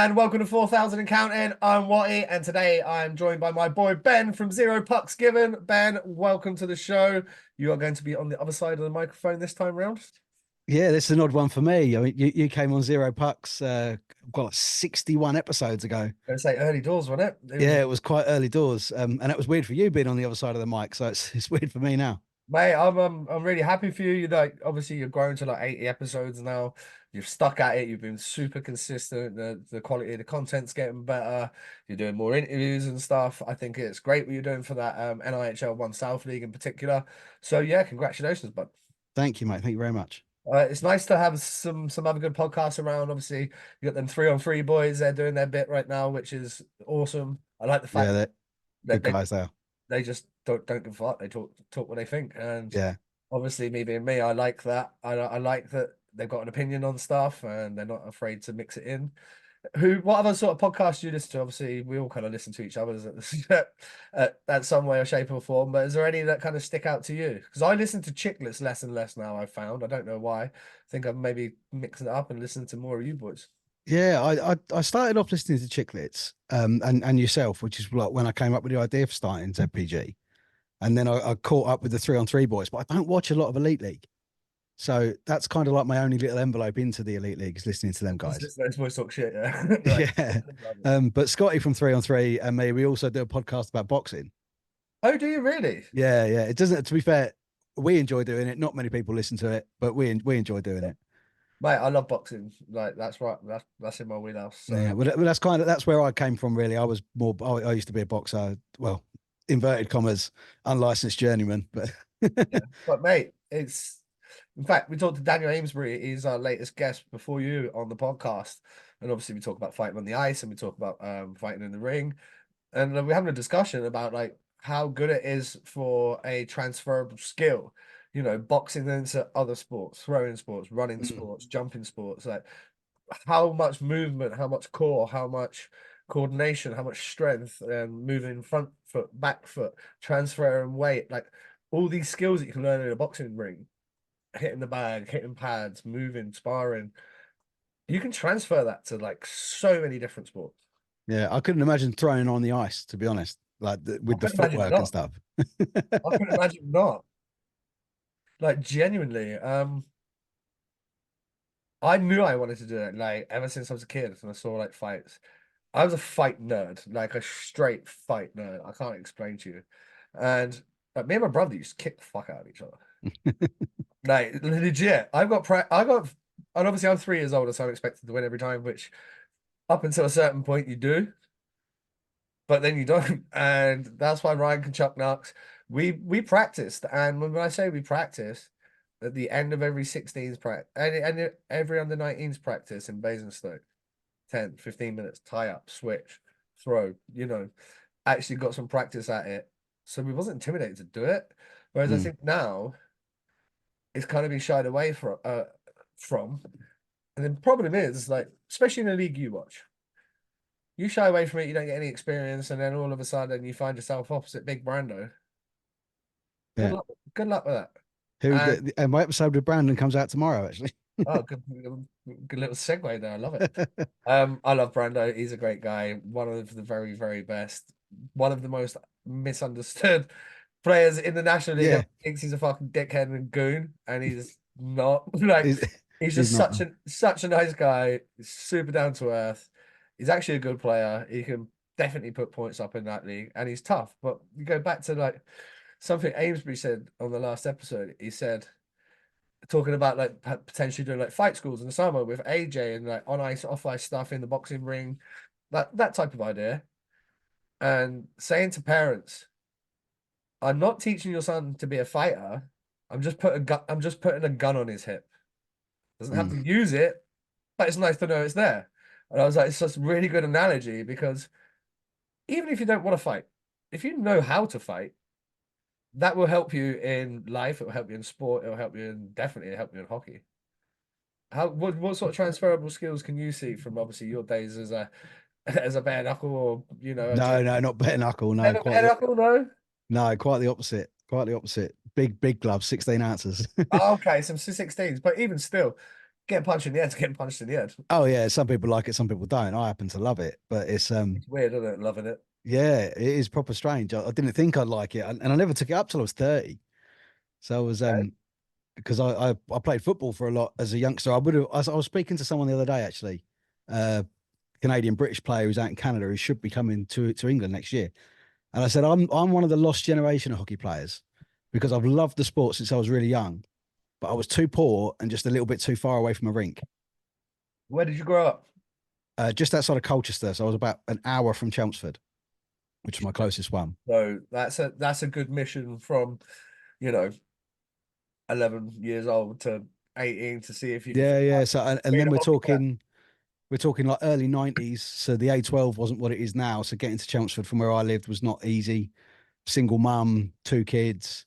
And welcome to 4,000 and Counting. I'm Watty, and today I'm joined by my boy Ben from Zeropucksgiven. Ben, welcome to the show. You are going to be on the other side of the microphone this time round. Yeah, this is an odd one for me. I mean, you came on Zero Pucks, got 61 episodes ago. I'm going to say early doors, wasn't it? It was, Yeah, it was quite early doors. And it was weird for you being on the other side of the mic. So it's weird for me now. mate. I'm really happy for you. You like obviously you're growing to like 80 episodes now. You've stuck at it. You've been super consistent. The quality of the content's getting better. You're doing more interviews and stuff. I think it's great what you're doing for that NIHL One South League in particular. So yeah, congratulations, bud. Thank you, mate. Thank you very much. It's nice to have some other good podcasts around. Obviously, you got them 3-on-3 boys. They're doing their bit right now, which is awesome. I like the Yeah, fact they're that good guys there. they just don't give a fuck. They talk what they think, and Yeah. obviously, me being me, I like that. I like that they've got an opinion on stuff and they're not afraid to mix it in. What other sort of podcasts do you listen to? Obviously, we all kind of listen to each other's at some way or shape or form. But is there any that kind of stick out to you? Because I listen to Chicklets less and less now. I've found. I don't know why. I think I'm maybe mixing it up and listening to more of you boys. Yeah, I started off listening to Chicklets, and yourself, which is like when I came up with the idea for starting ZPG. And then I caught up with the 3-on-3 boys, but I don't watch a lot of Elite League. So that's kind of like my only little envelope into the Elite League is listening to them Just guys. listen to those boys talk shit. Yeah. Right. Yeah. But Scotty from 3-on-3 and me, we also do a podcast about boxing. Oh, do you really? Yeah, yeah. It doesn't, to be fair, we enjoy doing it. Not many people listen to it, but we enjoy doing it. Mate, I love boxing. Like that's right. That's in my wheelhouse. Yeah, So. well, that's where I came from. Really, I was more. I used to be a boxer. Well, inverted commas, unlicensed journeyman. But Yeah. But mate, it's in fact we talked to Daniel Amesbury. He's our latest guest before you on the podcast, and obviously we talk about fighting on the ice and we talk about fighting in the ring, and we're having a discussion about like how good it is for a transferable skill. You know, boxing into other sports, throwing sports, running Mm, sports, jumping sports. Like how much movement, how much core, how much coordination, how much strength, and moving front foot, back foot, transferring weight, like all these skills that you can learn in a boxing ring, hitting the bag, hitting pads, moving, sparring. You can transfer that to like so many different sports. yeah, I couldn't imagine throwing on the ice. To be honest, I with the couldn't imagine footwork and not. stuff. I couldn't imagine not. Like genuinely, I knew I wanted to do it like ever since I was a kid and I saw like fights. I was a fight nerd, like a straight fight nerd. I can't explain to you. And like me and my brother used to kick the fuck out of each other. Like legit. And obviously I'm 3 years older, so I'm expected to win every time, which up until a certain point you do, but then you don't. And that's why Ryan can chuck knocks. We practiced, and when I say we practiced, at the end of every 16s practice and every under 19s practice in Basingstoke, 10, 15 minutes, tie up, switch, throw, actually got some practice at it. So we wasn't intimidated to do it. Whereas I Mm. think now it's kind of been shied away from. And the problem is, like, especially in the league you watch, you shy away from it, you don't get any experience, and then all of a sudden you find yourself opposite Big Brando. Good Yeah. luck. Good luck with that. Who And and my episode with Brandon comes out tomorrow, actually. oh, good little segue there. I love it. I love Brando. He's a great guy. One of the very, very best. One of the most misunderstood players in the National League. Yeah, Everyone thinks he's a fucking dickhead and goon, and he's not. Like he's, he's he's just not. such a nice guy. He's super down to earth. He's actually a good player. He can definitely put points up in that league, and he's tough. But you go back to like something Amesbury said on the last episode. He said talking about like potentially doing like fight schools in the summer with AJ and like on ice, off ice stuff in the boxing ring, that type of idea. And saying to parents, I'm not teaching your son to be a fighter. I'm just putting a gun on his hip. Doesn't have Mm. to use it, but it's nice to know it's there. And I was like, it's just a really good analogy because even if you don't want to fight, if you know how to fight, that will help you in life. It will help you in sport. It will help you in definitely help you in hockey. What sort of transferable skills can you see from obviously your days as a as a bare knuckle or No, no, not bare knuckle. No, never bare knuckle, no? quite the opposite. Quite the opposite. Big gloves, 16 ounces. Oh, okay, some 16s, but even still, getting punched in the head's getting punched in the head. Oh yeah, some people like it, some people don't. I happen to love it, but It's weird, isn't it? Loving it. yeah, it is proper strange. I didn't think I'd like it, and I never took it up till I was 30. So I was Okay. because I played football for a lot as a youngster. I was speaking to someone the other day actually, Canadian British player who's out in Canada who should be coming to England next year. And I said, I'm one of the lost generation of hockey players because I've loved the sport since I was really young, but I was too poor and just a little bit too far away from a rink. Where did you grow up? Just outside of Colchester, so I was about an hour from Chelmsford, which is my closest one. So that's a good mission from, you know, 11 years old to 18 to see if you can Yeah, yeah. survive So and being then a hockey player. we're talking like early 90s. So the A12 wasn't what it is now. So getting to Chelmsford from where I lived was not easy. Single mum, two kids,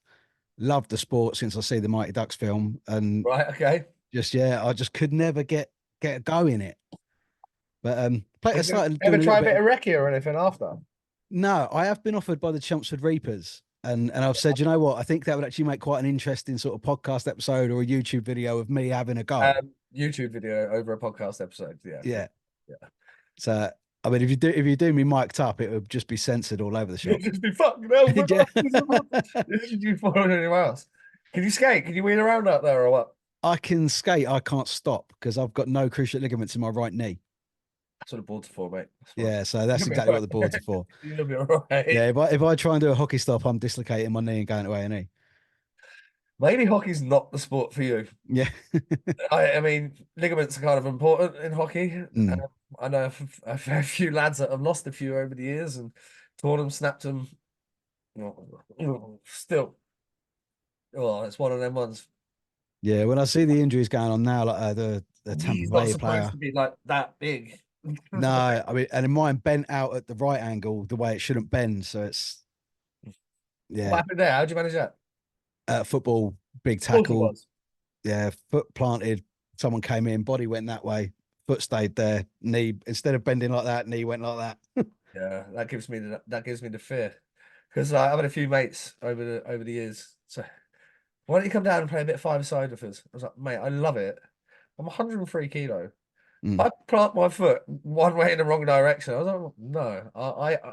loved the sport since I see the Mighty Ducks film, and Right, okay. just yeah, I just could never get a go in it. But I Have you started ever doing a little try a bit bit of of recce or anything after? no, I have been offered by the Chelmsford Reapers. And I've said, you know what? I think that would actually make quite an interesting sort of podcast episode or a YouTube video of me having a go. YouTube video over a podcast episode. Yeah, yeah, Yeah. yeah. So I mean, if you do me mic'd up, it would just be censored all over the You'd shop. just be fucking hell, man. Yeah. This is you following anyone else. Can you skate? Can you wheel around out there or what? I can skate, I can't stop because I've got no cruciate ligaments in my right knee. That's what the board's for, mate. That's fine. Yeah, so that's You'll be exactly all what the right. boards are for. You'll be all right. Yeah, if I try and do a hockey stop, I'm dislocating my knee and going to A&E. Maybe hockey's not the sport for you. Yeah. I mean, ligaments are kind of important in hockey. Mm. I know a fair few lads that have lost a few over the years and torn them, snapped them. Still, oh, it's one of them ones. Yeah, when I see the injuries going on now, like the Tampa He's not Bay supposed player. to be like that big. No, I mean, and in mine bent out at the right angle the way it shouldn't bend. So it's What yeah, happened there? How'd you manage that? football, big Of course it tackle. was. Yeah, foot planted. Someone came in, body went that way, foot stayed there. Knee instead of bending like that, knee went like that. Yeah, that gives me the fear because I've had a few mates over the years. So why don't you come down and play a bit five-a-side with us? I was like, mate, I love it. I'm 103 kilo. Mm. I plant my foot one way in the wrong direction. I was like, no,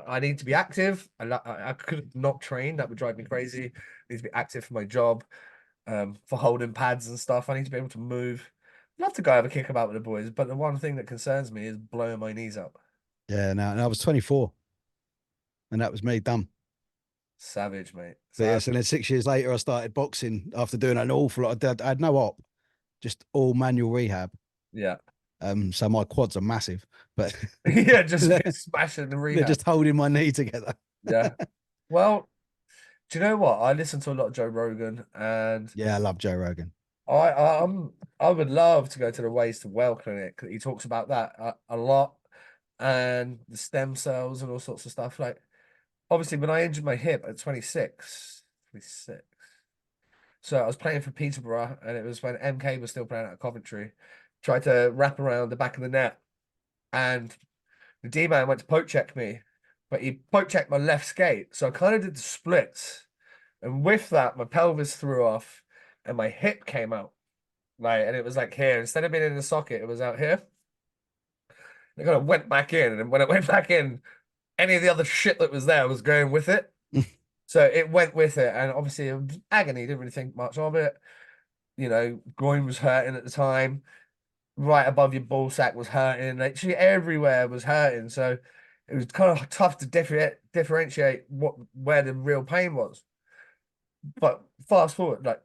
I need to be active. I could not train. That would drive me crazy. I need to be active for my job, for holding pads and stuff. I need to be able to move. I'd love to go have a kick about with the boys, but the one thing that concerns me is blowing my knees up. Yeah, no, and I was 24, and that was me done. Savage, mate. But yeah, Savage. so then 6 years later, I started boxing after doing an awful lot. I had no op, just all manual rehab. Yeah. So my quads are massive, but Yeah, just they're been smashing the rehab. just holding my knee together. Yeah. Well, do you know what? I listen to a lot of Joe Rogan, and Yeah, I love Joe Rogan. I would love to go to the Ways to Well clinic. He talks about that a lot, and the stem cells and all sorts of stuff. Like, obviously, when I injured my hip at 26, so I was playing for Peterborough, and it was when MK was still playing at Coventry. Tried to wrap around the back of the net, and the D man went to poke check me, but he poke checked my left skate. So I kind of did the splits. And with that, my pelvis threw off and my hip came out. Like, and it was like here. Instead of being in the socket, it was out here. It kind of went back in. And when it went back in, any of the other shit that was there was going with it. So it went with it. And obviously it was agony. Didn't really think much of it. Groin was hurting at the time. Right above your ball sack was hurting. Literally everywhere was hurting. So it was kind of tough to differentiate where the real pain was. But fast forward, like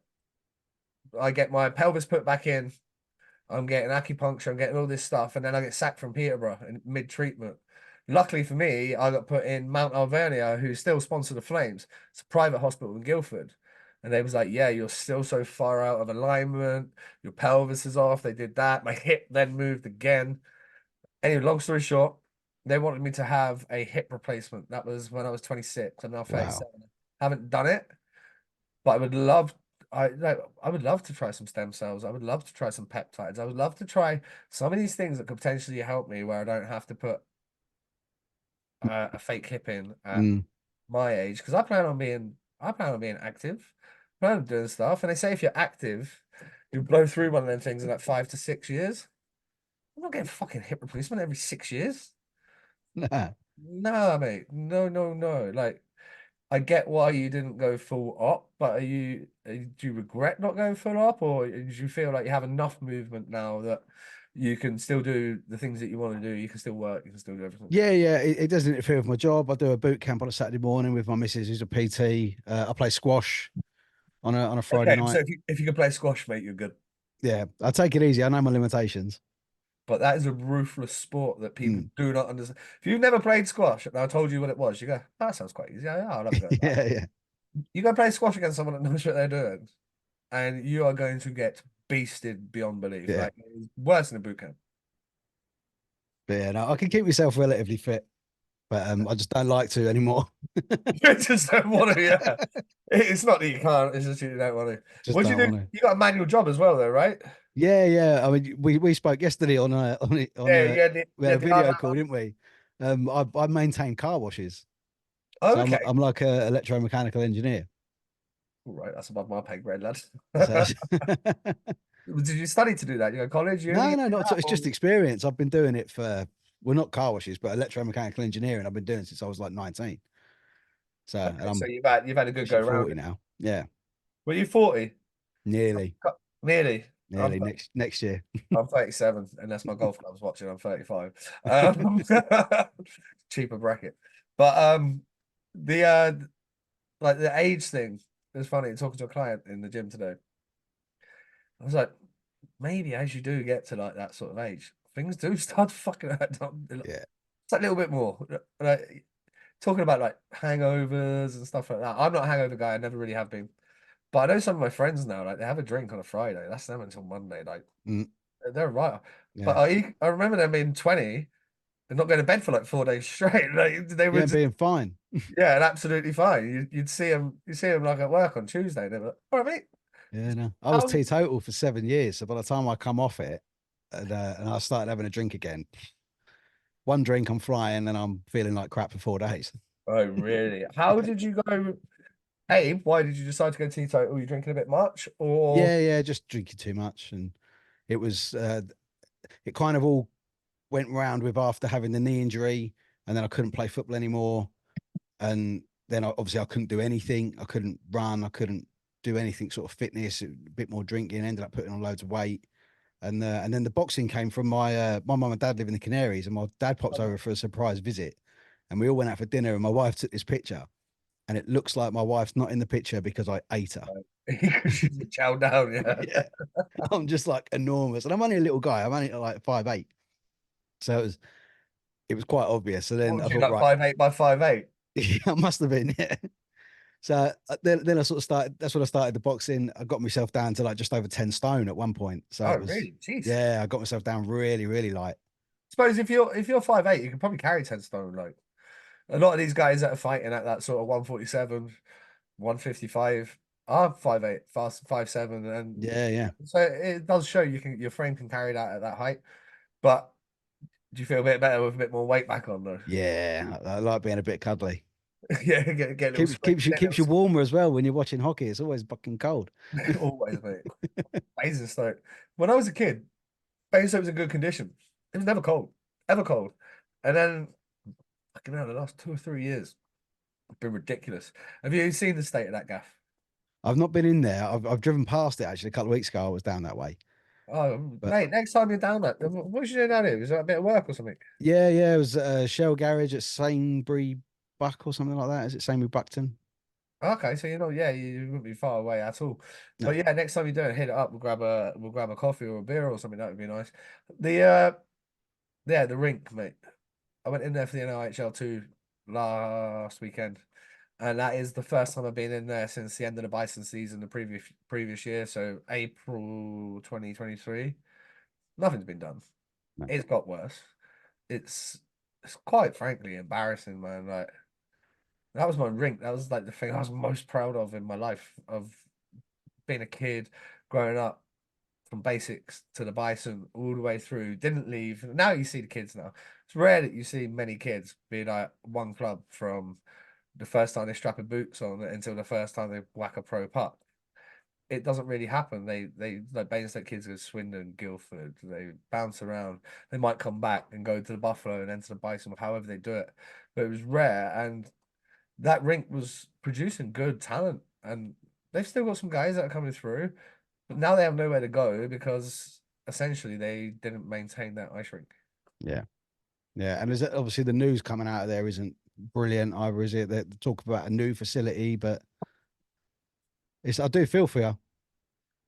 I get my pelvis put back in, I'm getting acupuncture, I'm getting all this stuff, and then I get sacked from Peterborough in mid-treatment. Luckily for me, I got put in Mount Alvernia, who still sponsor the Flames. It's a private hospital in Guildford. And they was like, yeah, you're still so far out of alignment. Your pelvis is off. They did that. My hip then moved again. Anyway, long story short, they wanted me to have a hip replacement. That was when I was 26. I'm now Wow. 37. Haven't done it, but I would love to try some stem cells. I would love to try some peptides. I would love to try some of these things that could potentially help me where I don't have to put a fake hip in at Mm. my age because I plan on being active, I plan on doing stuff. And they say if you're active, You blow through one of them things in like 5 to 6 years. I'm not getting fucking hip replacement every 6 years. Nah. No, mate. No, no, no. Like, I get why you didn't go full op, but do you regret not going full op, or do you feel like you have enough movement now that you can still do the things that you want to do? You can still work, you can still do everything. Yeah, yeah. It doesn't interfere with my job. I do a boot camp on a Saturday morning with my missus, who's a PT. I play squash on a Friday Okay, so night. if you can play squash, mate, you're good. Yeah, I take it easy. I know my limitations. But that is a ruthless sport that people Mm. do not understand. If you've never played squash and I told you what it was, you go, "Oh, that sounds quite easy. Yeah, I'll have a go at that." Yeah, yeah, You go play squash against someone that knows what they're doing, and you are going to get beasted beyond belief. yeah. Like, it's worse than a boot camp. But yeah, no, I can keep myself relatively fit, but I just don't like to anymore. You just don't want to, yeah. It's not that you can't, it's just you don't want to. Just What do you don't do? want to. You got a manual job as well, though, right? Yeah, yeah. I mean, we spoke yesterday Yeah, we you had a had the hard video hat call, on. didn't we? I maintain car washes, Oh, so okay. I'm like a electromechanical engineer. All right, that's above my pay grade, lad. So Did you study to do that? You go college, uni, no, to no, do not at that, all. It's or just experience. I've been doing it for well, not car washes, but electromechanical engineering. I've been doing it since I was like 19. So, and okay, so I'm you've had a good go pushing round 40 it. now. Yeah, Were you 40? nearly, Nearly. I'm nearly next year. I'm 37, unless my golf club's watching. I'm 35. Cheaper bracket, but the like the age thing. It was funny talking to a client in the gym today. I was like, maybe as you do get to like that sort of age, things do start fucking hurt. Yeah, It's like a little bit more. Like talking about like hangovers and stuff like that. I'm not a hangover guy. I never really have been. But I know some of my friends now, like they have a drink on a Friday. That's them until Monday. Like mm, they're right. But yeah, I remember them being 20 and not going to bed for like 4 days straight. Like they were yeah, just, being fine. yeah, and absolutely fine. You see them like at work on Tuesday. And they're like, all right, mate. Yeah, no, I was How teetotal for 7 years. So by the time I come off it and I started having a drink again, one drink, I'm flying, and I'm feeling like crap for 4 days. Oh, really? How did you go? Abe, why did you decide to go teetotal? Were you drinking a bit much, or Yeah, yeah, just drinking too much, and it was it kind of all went round with after having the knee injury, and then I couldn't play football anymore, and then obviously I couldn't do anything. I couldn't run. I couldn't do anything sort of fitness. A bit more drinking. Ended up putting on loads of weight, and then the boxing came from my mum and dad live in the Canaries, and my dad popped over for a surprise visit, and we all went out for dinner, and my wife took this picture, and it looks like my wife's not in the picture because I ate her. because you just chow down? Yeah. Yeah, I'm just like enormous, and I'm only a little guy. I'm only like 5'8", so it was quite obvious. So What then I was you thought, like, right, 5'8" by 5'8"? yeah, I must have been. Yeah. So then I sort of started. That's when I started the boxing. I got myself down to like just over 10 stone at one point. So Oh, it was, really? Jeez. yeah, I got myself down really, really light. Suppose if you're 5'8", you can probably carry 10 stone. Like a lot of these guys that are fighting at that sort of 147, 155 are 5'8", fast 5'7", and Yeah, yeah, so it does show your frame can carry that at that height. But do you feel a bit better with a bit more weight back on though? yeah. I like being a bit cuddly. Yeah, get a little squeak, get a Keeps you warmer as well when you're watching hockey. It's always fucking cold. little always, mate. Amazing stuff. When I was a kid, Basingstoke was in good condition. It was never cold, ever cold. And then, fucking hell, the last 2 or 3 years have been ridiculous. Have you seen the state of that gaff? I've not been in there. I've driven past it actually a couple of weeks ago. I was down that way, Oh, but mate, next time you're down there, what was you doing down here? Was that a bit of work or something? yeah, yeah. It was a Shell garage at Sainsbury Buck or something like that. Is it Sainsbury Buckton? Okay, so yeah, you wouldn't be far away at all. No. But yeah, next time you do it, hit it up. We'll grab a coffee or a beer or something. That would be nice. The yeah, the rink, mate. I went in there for the NIHL2 last weekend, and that is the first time I've been in there since the end of the Bison season the previous year, so April 2023. Nothing's been done. No. It's got worse. It's it's quite frankly embarrassing, man. Like that was my rink. That was like the thing I was most proud of in my life of being a kid, growing up from basics to the Bison all the way through. Didn't leave. Now you see the kids now. It's rare that you see many kids be like one club from the first time they strap a boots on until the first time they whack a pro puck. it doesn't really happen. They like Basingstoke kids go to Swindon, Guildford, they bounce around. They might come back and go to the Buffalo and enter the Bison, however they do it. But it was rare, and that rink was producing good talent, and they've still got some guys that are coming through, but now they have nowhere to go because essentially they didn't maintain that ice rink. Yeah. Yeah. And there's obviously the news coming out of there isn't brilliant either, is it? They talk about a new facility, but I do feel for you.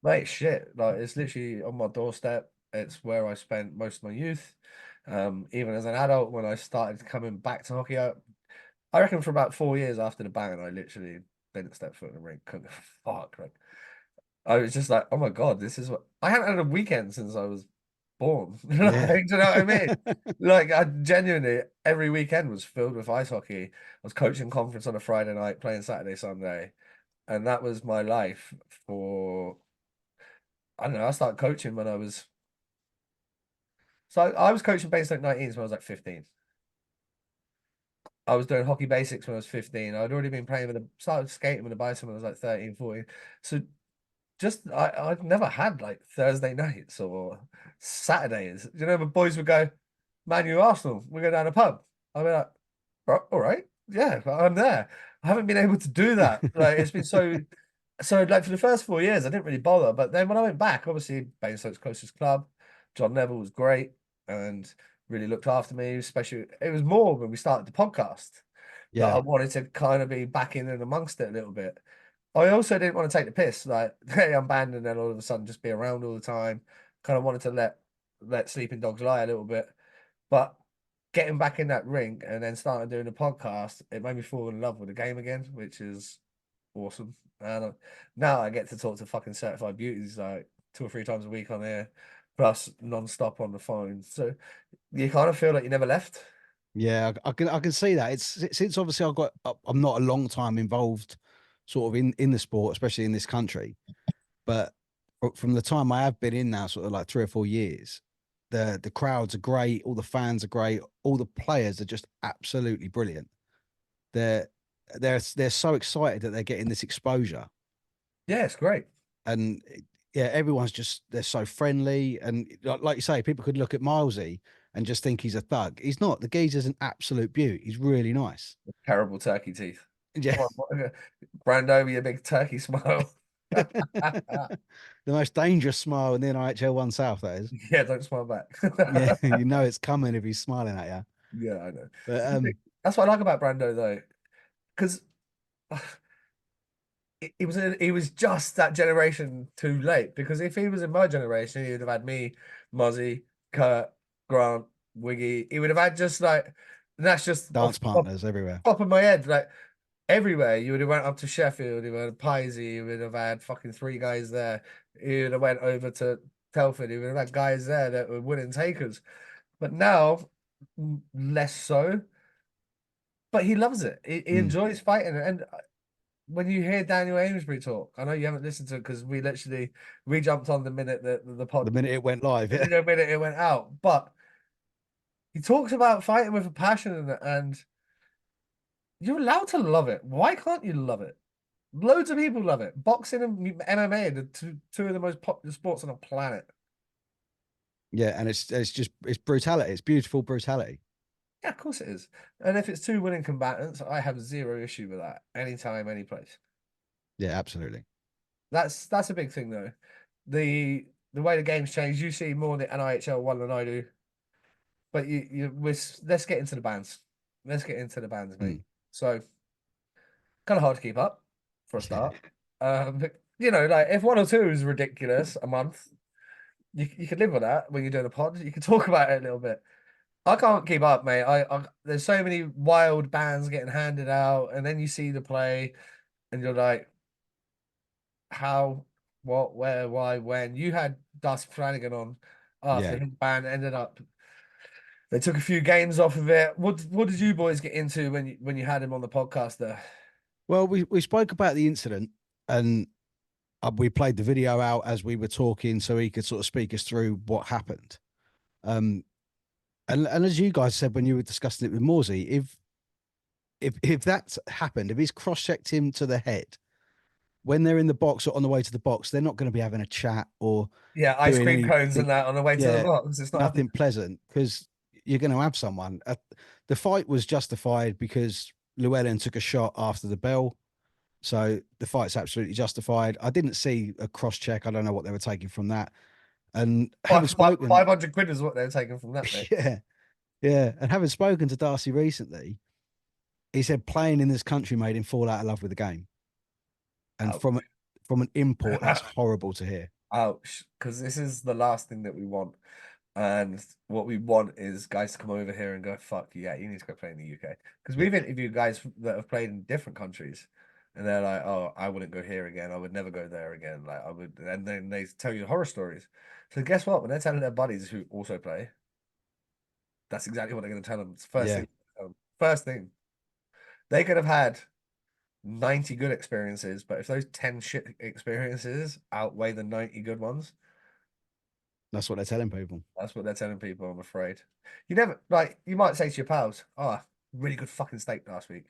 Mate, shit. Like it's literally on my doorstep. It's where I spent most of my youth. Even as an adult, when I started coming back to hockey, I reckon for about 4 years after the ban, I literally didn't step foot in the rink. Couldn't give a fuck. Like I was just like, oh my God, this is what I haven't had a weekend since I was born. Like, Yeah. do you know what I mean? Like I genuinely every weekend was filled with ice hockey. I was coaching conference on a Friday night, playing Saturday, Sunday, and that was my life for I don't know. I started coaching when I was I was coaching basic 19s when I was like 15. I was doing hockey basics when I was 15. I'd already been playing started skating with the Bison when I was like 13, 14. So just I've never had like Thursday nights or Saturdays. You know, the boys would go, Man U Arsenal, we go down a pub. I'd be like, all right, yeah, I'm there. I haven't been able to do that. Like it's been so like for the first 4 years, I didn't really bother. But then when I went back, obviously Bainstoke's closest club, John Neville was great and really looked after me. Especially it was more when we started the podcast that I Yeah. wanted to kind of be back in and amongst it a little bit. I also didn't want to take the piss, like hey, I'm banned and then all of a sudden just be around all the time. Kind of wanted to let sleeping dogs lie a little bit. But getting back in that rink and then starting doing the podcast, it made me fall in love with the game again, which is awesome. And now I get to talk to fucking certified beauties like 2 or 3 times a week on here, plus non-stop on the phone. So you kind of feel like you never left. Yeah, I can see that. It's since obviously I'm not a long time involved sort of in the sport, especially in this country. But from the time I have been in now, sort of like 3 or 4 years, the crowds are great, all the fans are great, all the players are just absolutely brilliant. They're they're so excited that they're getting this exposure. Yeah, it's great. And yeah, everyone's just they're so friendly. And like you say, people could look at Milesy and just think he's a thug. He's not. The geezer's an absolute beaut. He's really nice. Terrible turkey teeth. Yeah. Come on, Brando, with your big turkey smile. The most dangerous smile in the NIHL One South, that is. Yeah, don't smile back. Yeah, you know it's coming if he's smiling at you. Yeah, I know. But That's what I like about Brando though, because he was just that generation too late. Because if he was in my generation, he would have had me, Muzzy, Kurt, Grant, Wiggy. He would have had just like and that's just dance partners everywhere. top of my head, like everywhere. You would have went up to Sheffield, you would have had Pisey, you would have had fucking 3 guys there. You would have went over to Telford, you would have had guys there that were winning takers. But now, less so. But he loves it. He Mm. enjoys fighting. And when you hear Daniel Amesbury talk, I know you haven't listened to it because we jumped on the minute that the The pod, minute it went live, yeah. the minute it went out. But he talks about fighting with a passion and you're allowed to love it. Why can't you love it? Loads of people love it. Boxing and MMA are the two of the most popular sports on the planet. Yeah, and it's brutality. It's beautiful brutality. Yeah, of course it is. And if it's two winning combatants, I have zero issue with that. Anytime, any place. Yeah, absolutely. That's a big thing though. The way the game's changed, you see more in the NIHL one than I do. But let's get into the bands. Let's get into the bands, mate. Mm. So kind of hard to keep up for a Yeah. start. But, like if one or two is ridiculous a month, you could live with that when you're doing a pod. You can talk about it a little bit. I can't keep up, mate. There's so many wild bands getting handed out, and then you see the play, and you're like, how, what, where, why, when? You had Dust Flanagan on after Yeah. his band ended up. They took a few games off of it. What did you boys get into when you had him on the podcast there? Well, we spoke about the incident and we played the video out as we were talking so he could sort of speak us through what happened. And as you guys said when you were discussing it with Morsey, if that's happened, if he's cross-checked him to the head, when they're in the box or on the way to the box, they're not going to be having a chat or Yeah, ice doing cream cones and anything. that on the way to the Yeah, box. It's not happening. nothing pleasant because you're going to have someone. The fight was justified because Llewellyn took a shot after the bell. So the fight's absolutely justified. I didn't see a cross check. I don't know what they were taking from that. And having spoken, 500 quid is what they're taking from that, mate. yeah, yeah. And having spoken to Darcy recently, he said playing in this country made him fall out of love with the game. And Ouch. from an import, that's horrible to hear. Ouch. Because this is the last thing that we want. And what we want is guys to come over here and go, fuck, yeah, you need to go play in the UK. Because Yeah. we've interviewed guys that have played in different countries. And they're like, oh, I wouldn't go here again. I would never go there again. Like, I would. And then they tell you horror stories. So guess what? When they're telling their buddies who also play, that's exactly what they're going to tell them. It's the first Yeah, thing. First thing. They could have had 90 good experiences, but if those 10 shit experiences outweigh the 90 good ones, that's what they're telling people. that's what they're telling people, I'm afraid. You never, like, you might say to your pals, oh, really good fucking steak last week.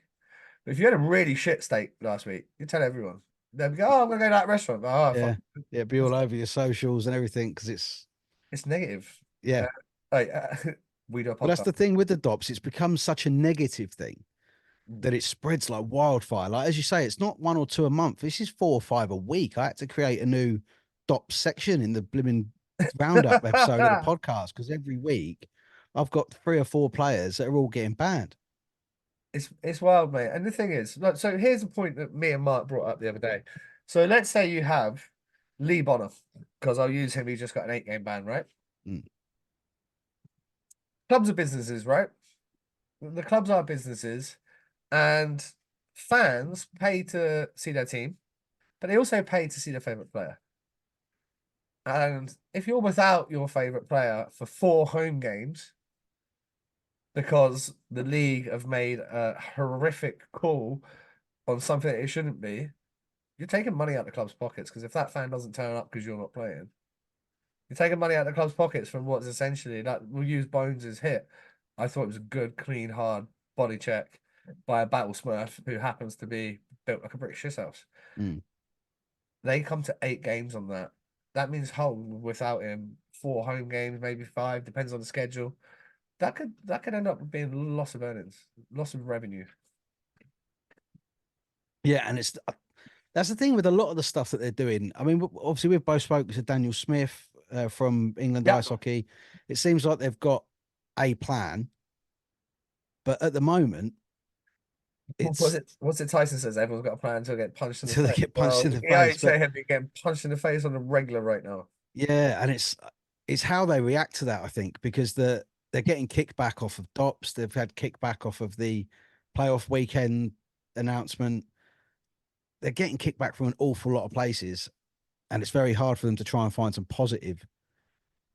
But if you had a really shit steak last week, you tell everyone. They'll go, oh, I'm going to go to that restaurant. Oh, fuck. Yeah, yeah, be all over your socials and everything because It's negative. yeah. Uh, like, we do a Well, that's podcast. the thing with the DOPS. It's become such a negative thing Mm. that it spreads like wildfire. Like as you say, it's not one or two a month. This is 4 or 5 a week. I had to create a new DOPS section in the blimmin' roundup episode of the podcast because every week I've got 3 or 4 players that are all getting banned. It's wild, mate. And the thing is, like, so here's the point that me and Mark brought up the other day. So let's say you have Lee Bonner, because I'll use him. He just got an 8-game ban, right? Mm. Clubs are businesses, right? The clubs are businesses, and fans pay to see their team, but they also pay to see their favorite player. And if you're without your favorite player for 4 home games because the league have made a horrific call on something that it shouldn't be, you're taking money out the club's pockets. Because if that fan doesn't turn up because you're not playing, you're taking money out the club's pockets from what's essentially that we'll use Bones' hit. I thought it was a good, clean, hard body check by a battle smurf who happens to be built like a British shithouse. Mm. They come to 8 games on that. That means Hull without him, 4 home games, maybe 5, depends on the schedule. That could end up being loss of earnings, loss of revenue. Yeah, and it's that's the thing with a lot of the stuff that they're doing. I mean, obviously we've both spoken to Daniel Smith from England Yeah. Ice Hockey. It seems like they've got a plan, but at the moment, What's it's it? What's it? Tyson says everyone's got a plan to get punched in the until they face. get punched Well, in the yeah, face. he's But saying they're getting punched in the face on the regular right now. yeah, and it's how they react to that, I think, because they're getting kickback off of DOPS. They've had kickback off of the playoff weekend announcement. They're getting kickback from an awful lot of places, and it's very hard for them to try and find some positive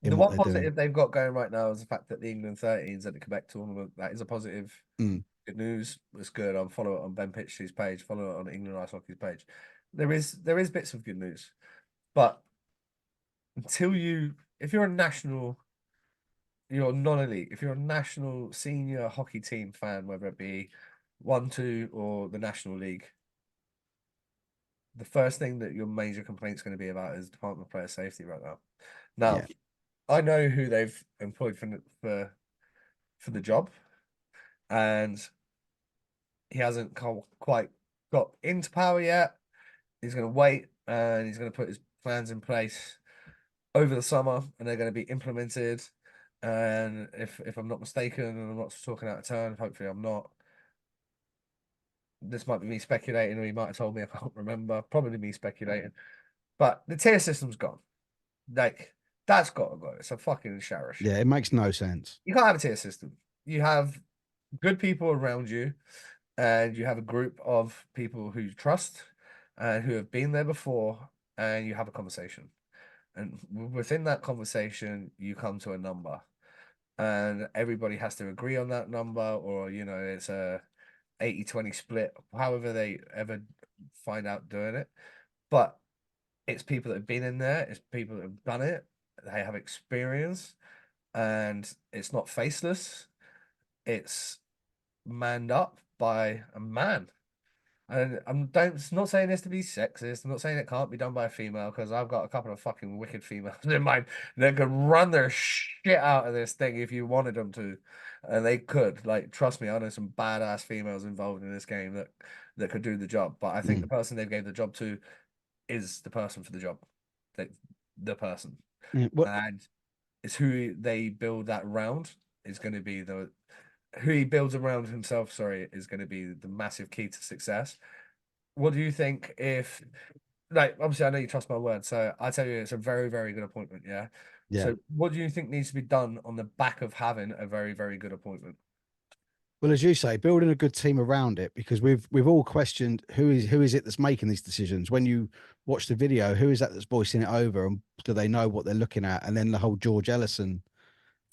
The in what one they're doing. positive they've got going right now is the fact that the England 13s at the Quebec tournament. That is a positive. Mm. Good news. It's good. I'll follow it on Ben Pitchley's page. Follow it on England Ice Hockey's page. There is bits of good news, but if you're a national, you're non-elite. If you're a national senior hockey team fan, whether it be 1, 2, or the National League, the first thing that your major complaint's going to be about is Department of Player Safety right now. Now, Yeah, I know who they've employed for the job, and he hasn't quite got into power yet. He's going to wait, and he's going to put his plans in place over the summer, and they're going to be implemented. And if I'm not mistaken, and I'm not talking out of turn, hopefully I'm not. This might be me speculating, or he might have told me. I can't remember. Probably me speculating. But the tier system's gone. Like that's got to go. It's a fucking sharish. yeah, it makes no sense. You can't have a tier system. You have good people around you, and you have a group of people who you trust and who have been there before, and you have a conversation. And within that conversation, you come to a number, and everybody has to agree on that number, or it's a 80-20 split, however they ever find out doing it. But it's people that have been in there, it's people that have done it, they have experience, and it's not faceless, it's manned up by a man. And I'm not saying this to be sexist. I'm not saying it can't be done by a female because I've got a couple of fucking wicked females in mind that could run their shit out of this thing if you wanted them to, and they could. Like, trust me, I know some badass females involved in this game that could do the job. But I think the Mm. person they gave the job to is the person for the job, like the person, Yeah. What? and it's who they build that round is going to be the who he builds around himself. Sorry, is going to be the massive key to success. What do you think if, like, obviously, I know you trust my word, so I tell you, it's a very, very good appointment. Yeah. Yeah. So, what do you think needs to be done on the back of having a very, very good appointment? Well, as you say, building a good team around it, because we've all questioned who is it that's making these decisions. When you watch the video, who is that that's voicing it over, and do they know what they're looking at? And then the whole George Ellison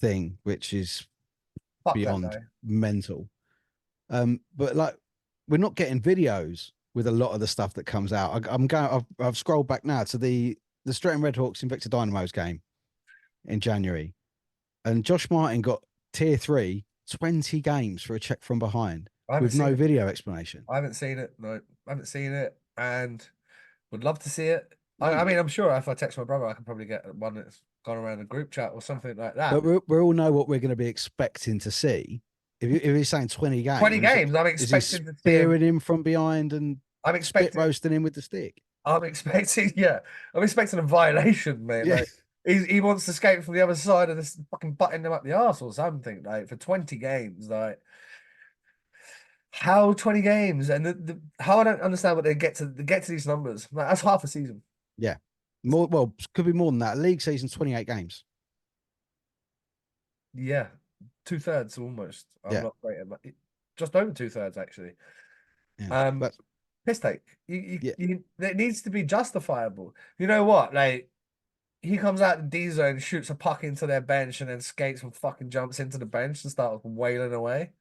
thing, which is Fuck that beyond guy. mental. But like, we're not getting videos with a lot of the stuff that comes out. I'm going. I've scrolled back now to the Stretton Redhawks Invicta Dynamo's game in January, and Josh Martin got tier 3, 20 games for a check from behind I haven't with seen no it. video explanation. I haven't seen it. No, I haven't seen it, and would love to see it. I mean, I'm sure if I text my brother, I can probably get one that's gone around a group chat or something like But that. we all know what we're going to be expecting to see. If he's saying 20 20 games, games. I'm is he expecting to see him. spearing him from behind and I'm spit expecting. roasting him with the stick? I'm expecting. Yeah, I'm expecting a violation, mate. Yeah. Like he wants to skate from the other side of this, fucking butting them up the arse or something. Like for 20 games, like how 20 games and how I don't understand what they get to these numbers. Like that's half a season. Yeah. More, well, could be more than that. League season, 28 games. Yeah, 2/3 almost. I'm Yeah. not great at just over 2/3 actually. Yeah. Um, But piss take. yeah. It needs to be justifiable. You know what? Like he comes out in D zone, shoots a puck into their bench, and then skates and fucking jumps into the bench and starts wailing away.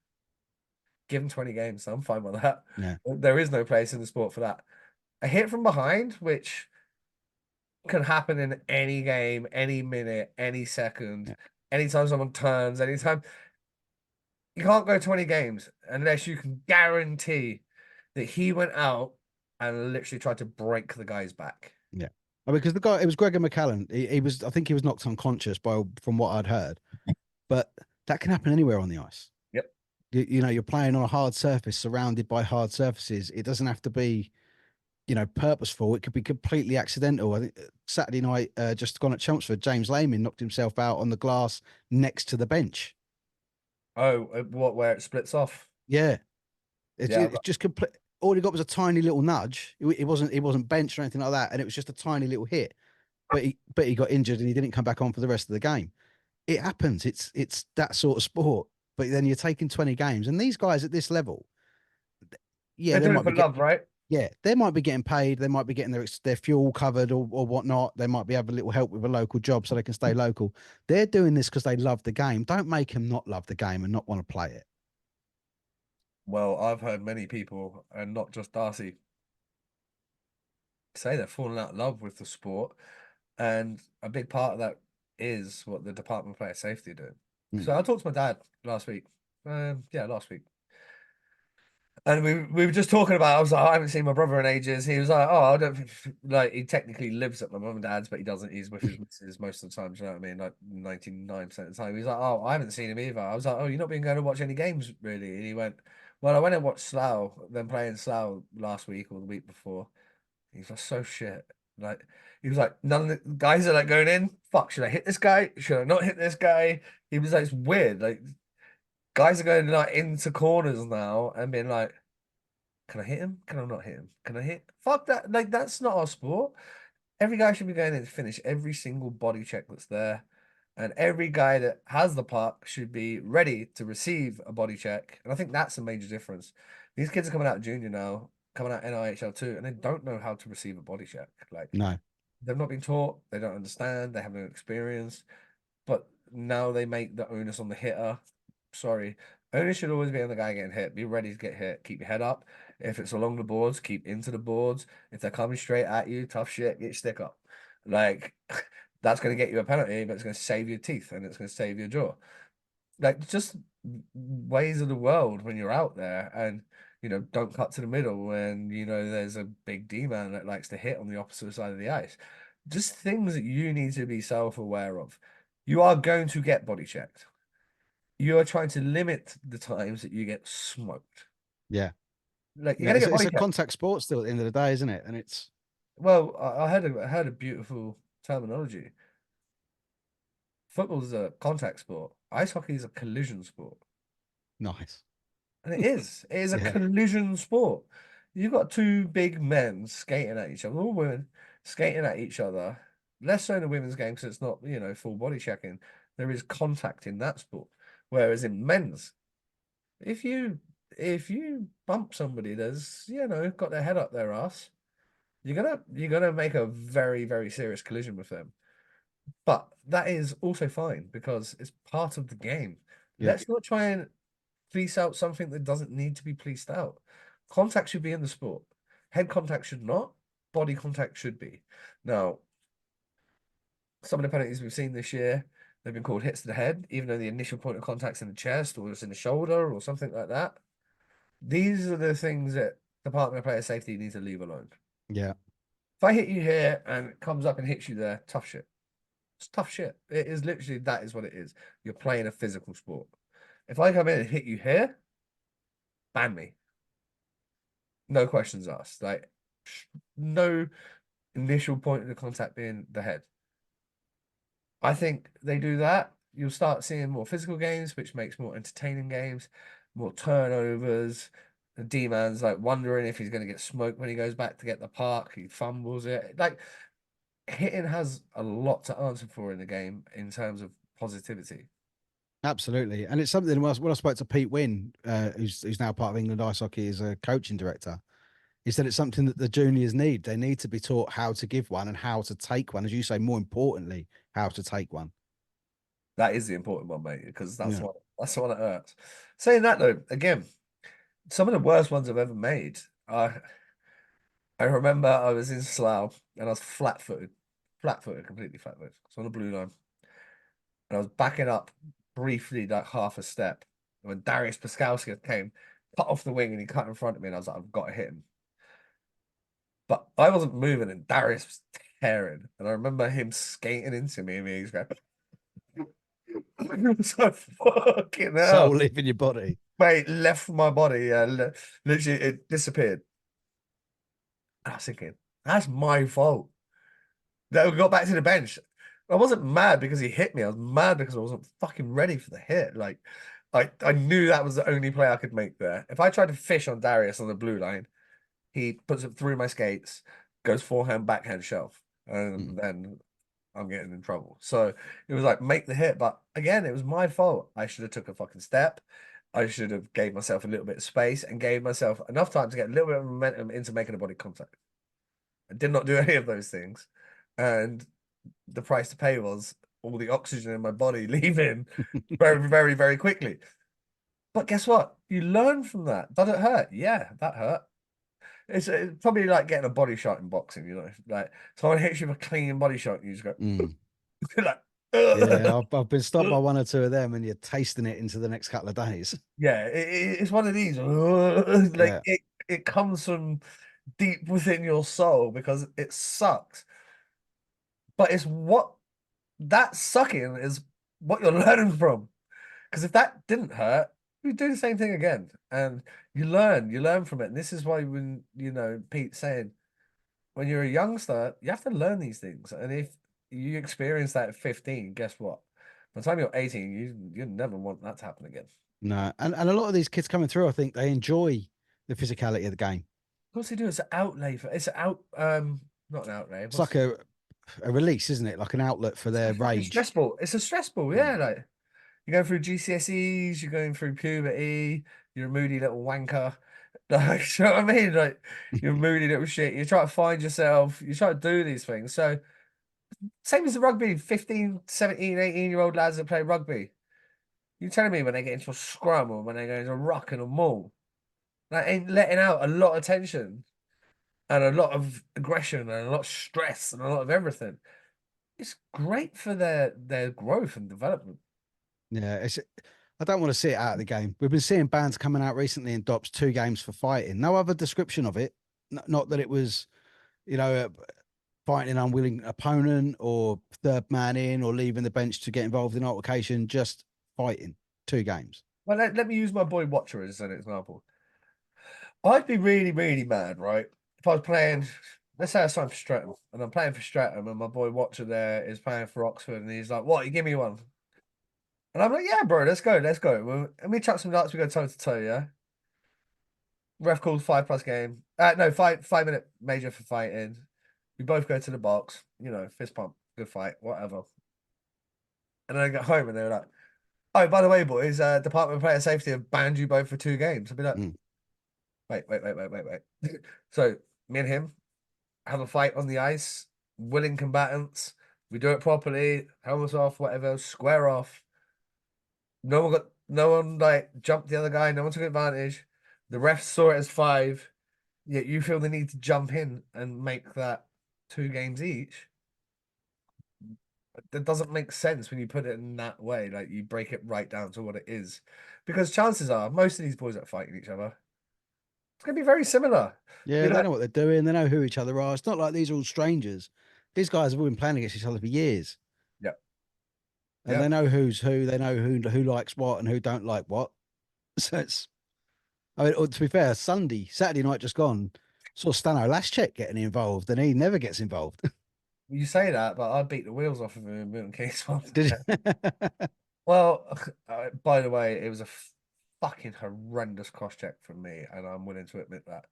Give him 20 games. I'm fine with that. Yeah. There is no place in the sport for that. A hit from behind, which can happen in any game, any minute, any second, Yeah. anytime someone turns, anytime. You can't go 20 games unless you can guarantee that he went out and literally tried to break the guy's back. Yeah. I mean, because the guy, it was Gregor McCallan. He was, I think he was knocked unconscious from what I'd heard. But that can happen anywhere on the ice. Yep. You know, you're playing on a hard surface, surrounded by hard surfaces. It doesn't have to be, purposeful. It could be completely accidental. I think Saturday night, just gone at Chelmsford, James Lehman knocked himself out on the glass next to the bench. Oh, what, where it splits off? Yeah, Yeah. it's just complete. All he got was a tiny little nudge. It wasn't benched or anything like that, and it was just a tiny little hit. But he got injured and he didn't come back on for the rest of the game. It happens. It's that sort of sport. But then you're taking 20 games, and these guys at this level, yeah, They're they doing it might for be love, right? yeah, they might be getting paid. They might be getting their fuel covered or whatnot. They might be having a little help with a local job so they can stay local. They're doing this because they love the game. Don't make them not love the game and not want to play it. Well, I've heard many people, and not just Darcy, say they're falling out of love with the sport. And a big part of that is what the Department of Player Safety do. Mm. So I talked to my dad last week. Yeah, last week. And we were just talking about. I was like, I haven't seen my brother in ages. He was like, oh, I don't like. He technically lives at my mum and dad's, but he doesn't. He's with his missus most of the time. Do you know what I mean? Like 99% of the time. He's like, oh, I haven't seen him either. I was like, oh, you're not been going to watch any games really? And he went, well, I went and watched Slough, them playing Slough last week or the week before. He's like, so shit. Like he was like, none of the guys are like going in. Fuck, should I hit this guy? Should I not hit this guy? He was like, it's weird. Like guys are going like into corners now and being like, can I hit him? Can I not hit him? Can I hit? Fuck that. Like, that's not our sport. Every guy should be going in to finish every single body check that's there. And every guy that has the puck should be ready to receive a body check. And I think that's a major difference. These kids are coming out junior now, coming out NIHL too, and they don't know how to receive a body check. Like, No. they've not been taught, they don't understand, they have no experience. But now they make the onus on the hitter. Sorry. Onus should always be on the guy getting hit. Be ready to get hit. Keep your head up. If it's along the boards, keep into the boards. If they're coming straight at you, tough shit, get your stick up. Like that's going to get you a penalty, but it's going to save your teeth and it's going to save your jaw. Like just ways of the world when you're out there. And don't cut to the middle when, there's a big D man that likes to hit on the opposite side of the ice. Just things that you need to be self-aware of. You are going to get body checked. You are trying to limit the times that you get smoked. Yeah. Like you're Yeah. gonna get It's body a checked. contact sport still at the end of the day, isn't it? And it's Well, I heard a beautiful terminology. Football's a contact sport. Ice hockey is a collision sport. nice. And it is. It is a Yeah. collision sport. You've got two big men skating at each other, all women skating at each other. Less so in the women's game because it's not, full body checking. There is contact in that sport. Whereas in men's, if you if you bump somebody that's, got their head up their ass, you're gonna make a very, very serious collision with them. But that is also fine because it's part of the game. Yeah. Let's not try and police out something that doesn't need to be policed out. Contact should be in the sport. Head contact should not. Body contact should be. Now, some of the penalties we've seen this year, they've been called hits to the head, even though the initial point of contact's in the chest or it's in the shoulder or something like that. These are the things that Department of Player Safety needs to leave alone. Yeah. If I hit you here and it comes up and hits you there, tough shit. It's tough shit. It is literally, that is what it is. You're playing a physical sport. If I come in and hit you here, ban me. No questions asked. Like, no initial point of the contact being the head. I think they do that. You'll start seeing more physical games, which makes more entertaining games, more turnovers. The D man's like wondering if he's going to get smoked when he goes back to get the puck. He fumbles it. Like, hitting has a lot to answer for in the game in terms of positivity. Absolutely. And it's something when I spoke to Pete Wynn, who's now part of England Ice Hockey as a coaching director, he said it's something that the juniors need. They need to be taught how to give one and how to take one. As you say, more importantly, how to take one. That is the important one, mate, because that's Yeah. what that's the one that hurts. Saying that though, again, some of the worst ones I've ever made. I remember I was in Slough and I was flat-footed, completely flat-footed. It's on the blue line, and I was backing up briefly, like half a step. And when Darius Paskowski came, cut off the wing, and he cut in front of me, and I was like, I've got to hit him. But I wasn't moving, and Darius was tearing. And I remember him skating into me, and he's going, so fucking Soul hell. leaving your body. Mate, left my body. Literally, it disappeared. And I was thinking, that's my fault. That we got back to the bench. I wasn't mad because he hit me. I was mad because I wasn't fucking ready for the hit. Like, I knew that was the only play I could make there. If I tried to fish on Darius on the blue line, he puts it through my skates, goes forehand, backhand shelf, Mm. and then I'm getting in trouble. So it was like make the hit, but again, it was my fault. I should have took a fucking step. I should have gave myself a little bit of space and gave myself enough time to get a little bit of momentum into making a body contact. I did not do any of those things, and the price to pay was all the oxygen in my body leaving very, very, very quickly. But guess what? You learn from that. Does it hurt? Yeah, that hurt. It's probably like getting a body shot in boxing, like someone hits you with a clean body shot and you just go, Mm. like, Yeah, I've been stopped by one or two of them, and you're tasting it into the next couple of days. yeah, it's one of these. Like Yeah. it comes from deep within your soul because it sucks. But it's what that sucking is what you're learning from. Because if that didn't hurt, you do the same thing again. And you learn from it. And this is why when Pete's saying when you're a youngster, you have to learn these things. And if you experience that at 15, guess what? By the time you're 18, you never want that to happen again. No, and a lot of these kids coming through, I think they enjoy the physicality of the game. Of course they do. It's an outlay for it's an out not an outlay. It's like a release, isn't it? Like an outlet for It's their fucking rage. stressful. It's a stressful, Mm. yeah. Like you're going through GCSEs, you're going through puberty, you're a moody little wanker. Like, you know what I mean? Like you're a moody little shit. You try to find yourself, you try to do these things. So same as the rugby, 15, 17, 18-year-old lads that play rugby. You telling me when they get into a scrum or when they go into a ruck and a maul, that ain't letting out a lot of tension and a lot of aggression and a lot of stress and a lot of everything. It's great for their growth and development. Yeah, I don't want to see it out of the game. We've been seeing bans coming out recently in DOPS 2 games for fighting. No other description of it. Not that it was, you know, fighting an unwilling opponent or third man in or leaving the bench to get involved in altercation. Just fighting 2 games. Well, let me use my boy Watcher as an example. I'd be really, really mad, right? If I was playing, let's say I signed for Streatham and I'm playing for Streatham and my boy Watcher there is playing for Oxford and he's like, what, you give me one? And I'm like, yeah, bro, let's go, let's go. And we chuck some darts, we go toe to toe, yeah? Ref calls 5+ game. No, 5 minute major for fighting. We both go to the box, fist pump, good fight, whatever. And then I get home and they're like, oh, by the way, boys, Department of Player Safety have banned you both for 2 games. I'd be like, Mm. wait. So me and him have a fight on the ice, willing combatants. We do it properly, helmets off, whatever, square off. No one like jumped the other guy, no one took advantage. The refs saw it as 5, yet you feel the need to jump in and make that 2 games each. That doesn't make sense when you put it in that way. Like you break it right down to what it is. Because chances are most of these boys that are fighting each other, it's gonna be very similar. Yeah, they know what they're doing. They know who each other are. It's not like these are all strangers. These guys have all been playing against each other for years, Yeah. and Yeah. they know who's who. They know who likes what and who don't like what. So it's. I mean, to be fair, Saturday night just gone, saw Stano Laschek getting involved, and he never gets involved. You say that, but I beat the wheels off of him in Milton Keynes once. Did Well, by the way, it was a fucking horrendous cross check from me, and I'm willing to admit that.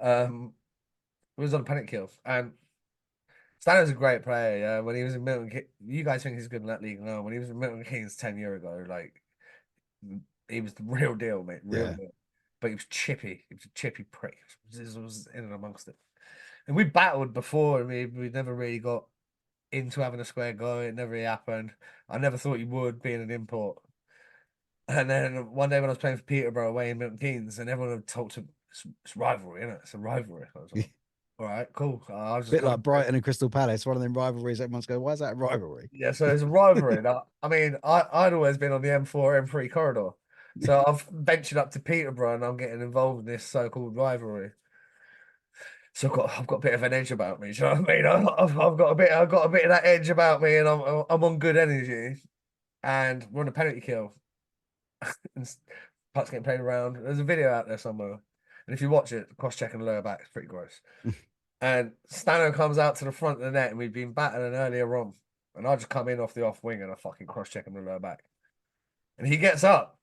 It was on a penalty kill, and Stano's a great player. Yeah, when he was in Milton Keynes, you guys think he's good in that league? No, when he was in Milton Keynes 10 years ago, like he was the real deal, mate, real Yeah. deal. But he was chippy. He was a chippy prick. This was in and amongst it. And we battled before, and we never really got into having a square go. It never really happened. I never thought you would, being an import. And then one day when I was playing for Peterborough away in Milton Keynes, and everyone had told to it's rivalry, isn't it? It's a rivalry. I was like, all right, cool. I was just Bit going. like Brighton and Crystal Palace, one of them rivalries. Everyone's going, why is that a rivalry? Yeah, so it's a rivalry. Now, I mean, I'd always been on the M4, M3 corridor. So I've ventured up to Peterborough and I'm getting involved in this so-called rivalry. So I've got a bit of an edge about me. Do you know what I mean? I've got a bit of that edge about me, and I'm on good energy. And we're on a penalty kill, and puck's getting played around. There's a video out there somewhere, and if you watch it, cross-checking the lower back, it's pretty gross. And Stano comes out to the front of the net, and we've been battling earlier on, and I just come in off the off wing and I fucking cross-checking the lower back, and he gets up.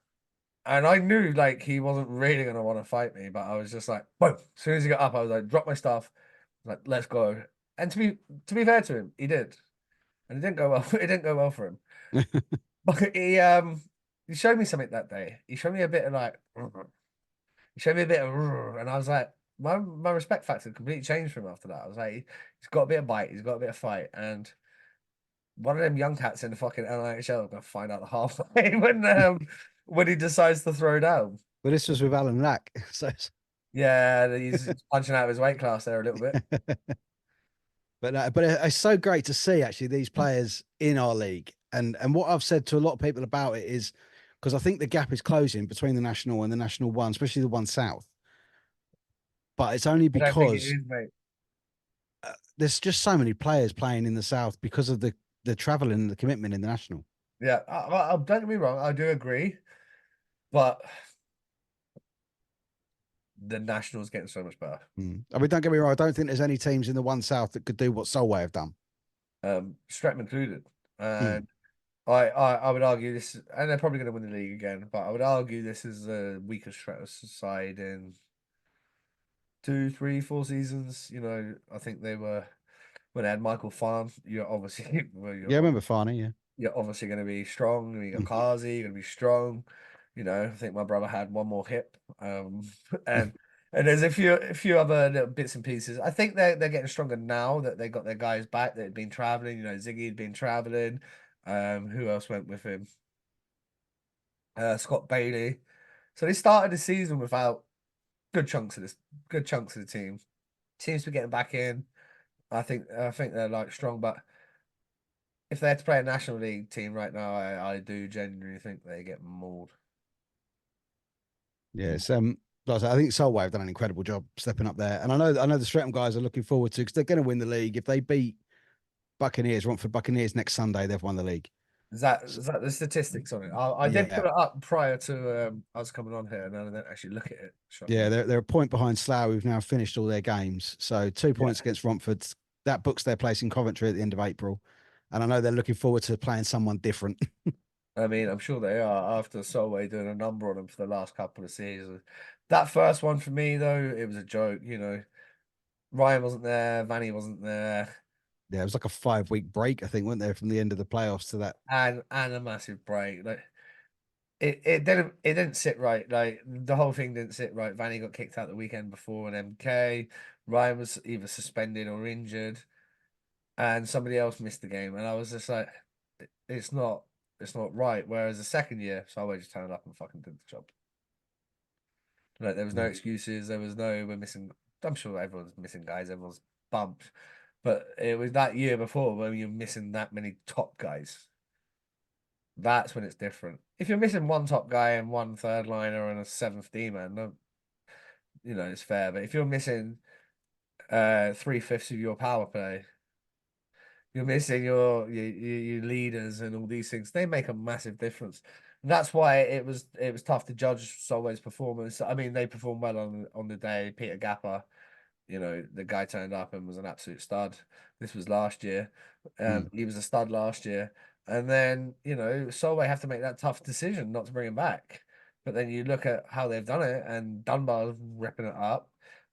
And I knew like he wasn't really gonna want to fight me, but I was just like, boom. As soon as he got up, I was like, drop my stuff, like, let's go. And to be fair to him, he did. And it didn't go well. It didn't go well for him. But he showed me something that day. He showed me a bit of like he showed me a bit of and I was like, my respect factor completely changed for him after that. I was like, he's got a bit of bite, he's got a bit of fight, and one of them young cats in the fucking NIHL are gonna find out the halfway when he decides to throw down. Well, this was with Alan Lack. So Yeah, he's punching out of his weight class there a little bit. but it's so great to see actually these players in our league. And what I've said to a lot of people about it is because I think the gap is closing between the national and the national one, especially the one south. But it's only I don't think it because is, mate. there's just so many players playing in the south because of the traveling and the commitment in the national. Yeah, don't get me wrong, I do agree, but the Nationals getting so much better. I mean, don't get me wrong. I don't think there's any teams in the one south that could do what Solway have done. Streatham included, and I would argue this, and they're probably going to win the league again. But I would argue this is the weakest Streatham side in 2, 3, 4 seasons. I think they were when they had Michael Farn. You're obviously Yeah, I remember Farney. Yeah. you're obviously going to be strong. You got Kazi, you're going to be strong. I think my brother had one more hip. And there's a few other little bits and pieces. I think they're getting stronger now that they got their guys back that had been traveling. Ziggy had been traveling. Who else went with him? Scott Bailey. So they started the season without good chunks of the team. Seems to be getting back in. I think they're like strong, but if they had to play a National League team right now, I do genuinely think they get mauled. Yeah, it's like I say, I think Solway have done an incredible job stepping up there, and I know the Streatham guys are looking forward to because they're going to win the league if they beat Buccaneers, Romford Buccaneers next Sunday. They've won the league. So, Is that the statistics on it? I did yeah, put it up prior to us coming on here, and I didn't actually look at it. yeah, Shockingly. they're a point behind Slough, who've now finished all their games. So 2 points Yeah. against Romford. That books their place in Coventry at the end of April, and I know they're looking forward to playing someone different. I mean, I'm sure they are after Solway doing a number on them for the last couple of seasons. That first one for me, though, it was a joke. Ryan wasn't there, Vanny wasn't there, Yeah, it was like a 5 week break, I think, weren't there, from the end of the playoffs to that. and a massive break. Like it didn't sit right. Like the whole thing didn't sit right. Vanny got kicked out the weekend before an MK. Ryan was either suspended or injured, and somebody else missed the game. And I was just like, it's not, it's not right. Whereas the second year, Solway just turned up and fucking did the job. Like there was no Yeah, excuses. There was no we're missing. I'm sure everyone's missing guys. Everyone's bumped, but it was that year before when you're missing that many top guys. That's when it's different. If you're missing one top guy and one third liner and a seventh D man, no, it's fair. But if you're missing 3/5 of your power play, you're missing your leaders and all these things. They make a massive difference. And that's why it was tough to judge Solway's performance. I mean, they performed well on the day. Peter Gapper, the guy turned up and was an absolute stud. This was last year. mm, He was a stud last year. And then, Solway have to make that tough decision not to bring him back. But then you look at how they've done it, and Dunbar's ripping it up.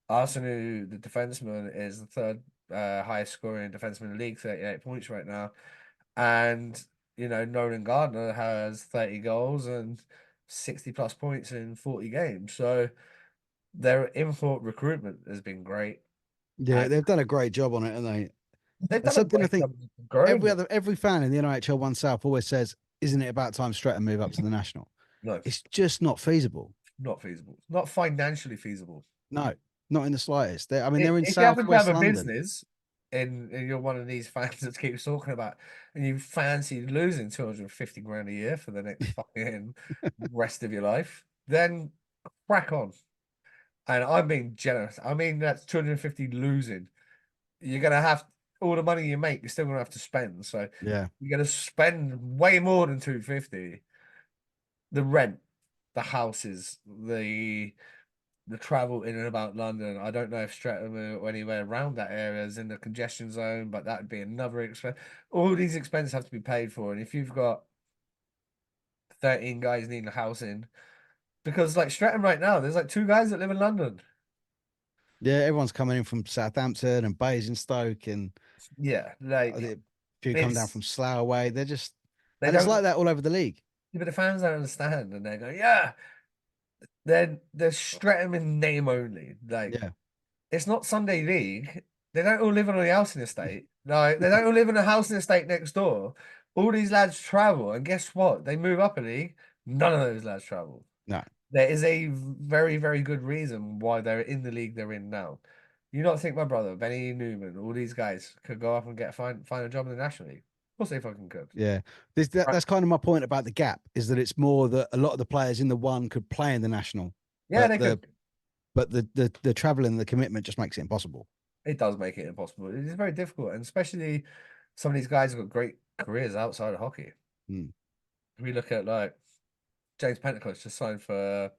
Arsenal, the defenseman, is the third highest scoring defenseman in the league, 38 points right now. And, Nolan Gardner has 30 goals and 60 plus points in 40 games. So their import recruitment has been great. yeah, And they've done a great job on it, haven't they? they've That's done a something I great think job of growing it. every fan in the NIHL One South always says, "Isn't it about time Stretton move up to the national?" No, It's just not feasible. not feasible. Not financially feasible. No, not in the slightest. I mean, they're in If you happen to have southwest a London. business and you're one of these fans that keeps talking about and you fancy losing 250 grand a year for the next fucking rest of your life, then crack on. And I'm being generous. I mean, that's 250 losing. You're gonna have all the money you make, you're still gonna have to spend. So Yeah, you're gonna spend way more than 250. The rent, the houses, the travel in and about London. I don't know if Streatham or anywhere around that area is in the congestion zone, but that would be another expense. All these expenses have to be paid for. And if you've got 13 guys needing a house in, because like Streatham right now, there's like two guys that live in London. yeah. Everyone's coming in from Southampton and Basingstoke, and Yeah, like a few come down it's from Slough way. They're just, they and it's don't, like that all over the league. but the fans don't understand, and they're going, yeah, they're Streatham in name only. Like Yeah, it's not Sunday League. They don't all live on a housing estate. No, they don't all live in a housing estate next door. All these lads travel, and guess what? They move up a league. None of those lads travel. no, There is a very, very good reason why they're in the league they're in now. You not think my brother, Benny Newman, all these guys could go off and find a job in the National League? Of course they fucking could. yeah. Right. That's kind of my point about the gap is that it's more that a lot of the players in the one could play in the national, Yeah, but they could. the travel and the commitment just makes it impossible. It does make it impossible. It is very difficult, and especially some of these guys have got great careers outside of hockey. Mm, We look at like James Pentecost just signed for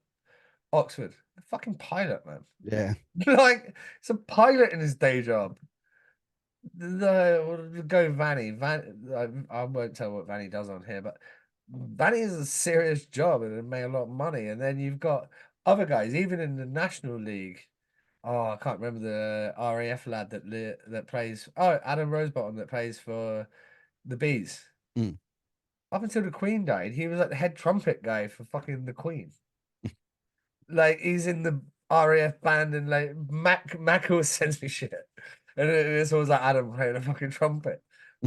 Oxford. A fucking pilot, man. yeah, Like it's a pilot in his day job. Go Vanny. I won't tell what Vanny does on here, but Vanny is a serious job and it made a lot of money. And then you've got other guys, even in the National League. Oh, I can't remember the RAF lad that plays. Oh, Adam Rosebottom that plays for the Bees. mm, Up until the Queen died, he was like the head trumpet guy for fucking the Queen. Like he's in the RAF band and like Mac always sends me shit. And it's always like Adam playing a fucking trumpet.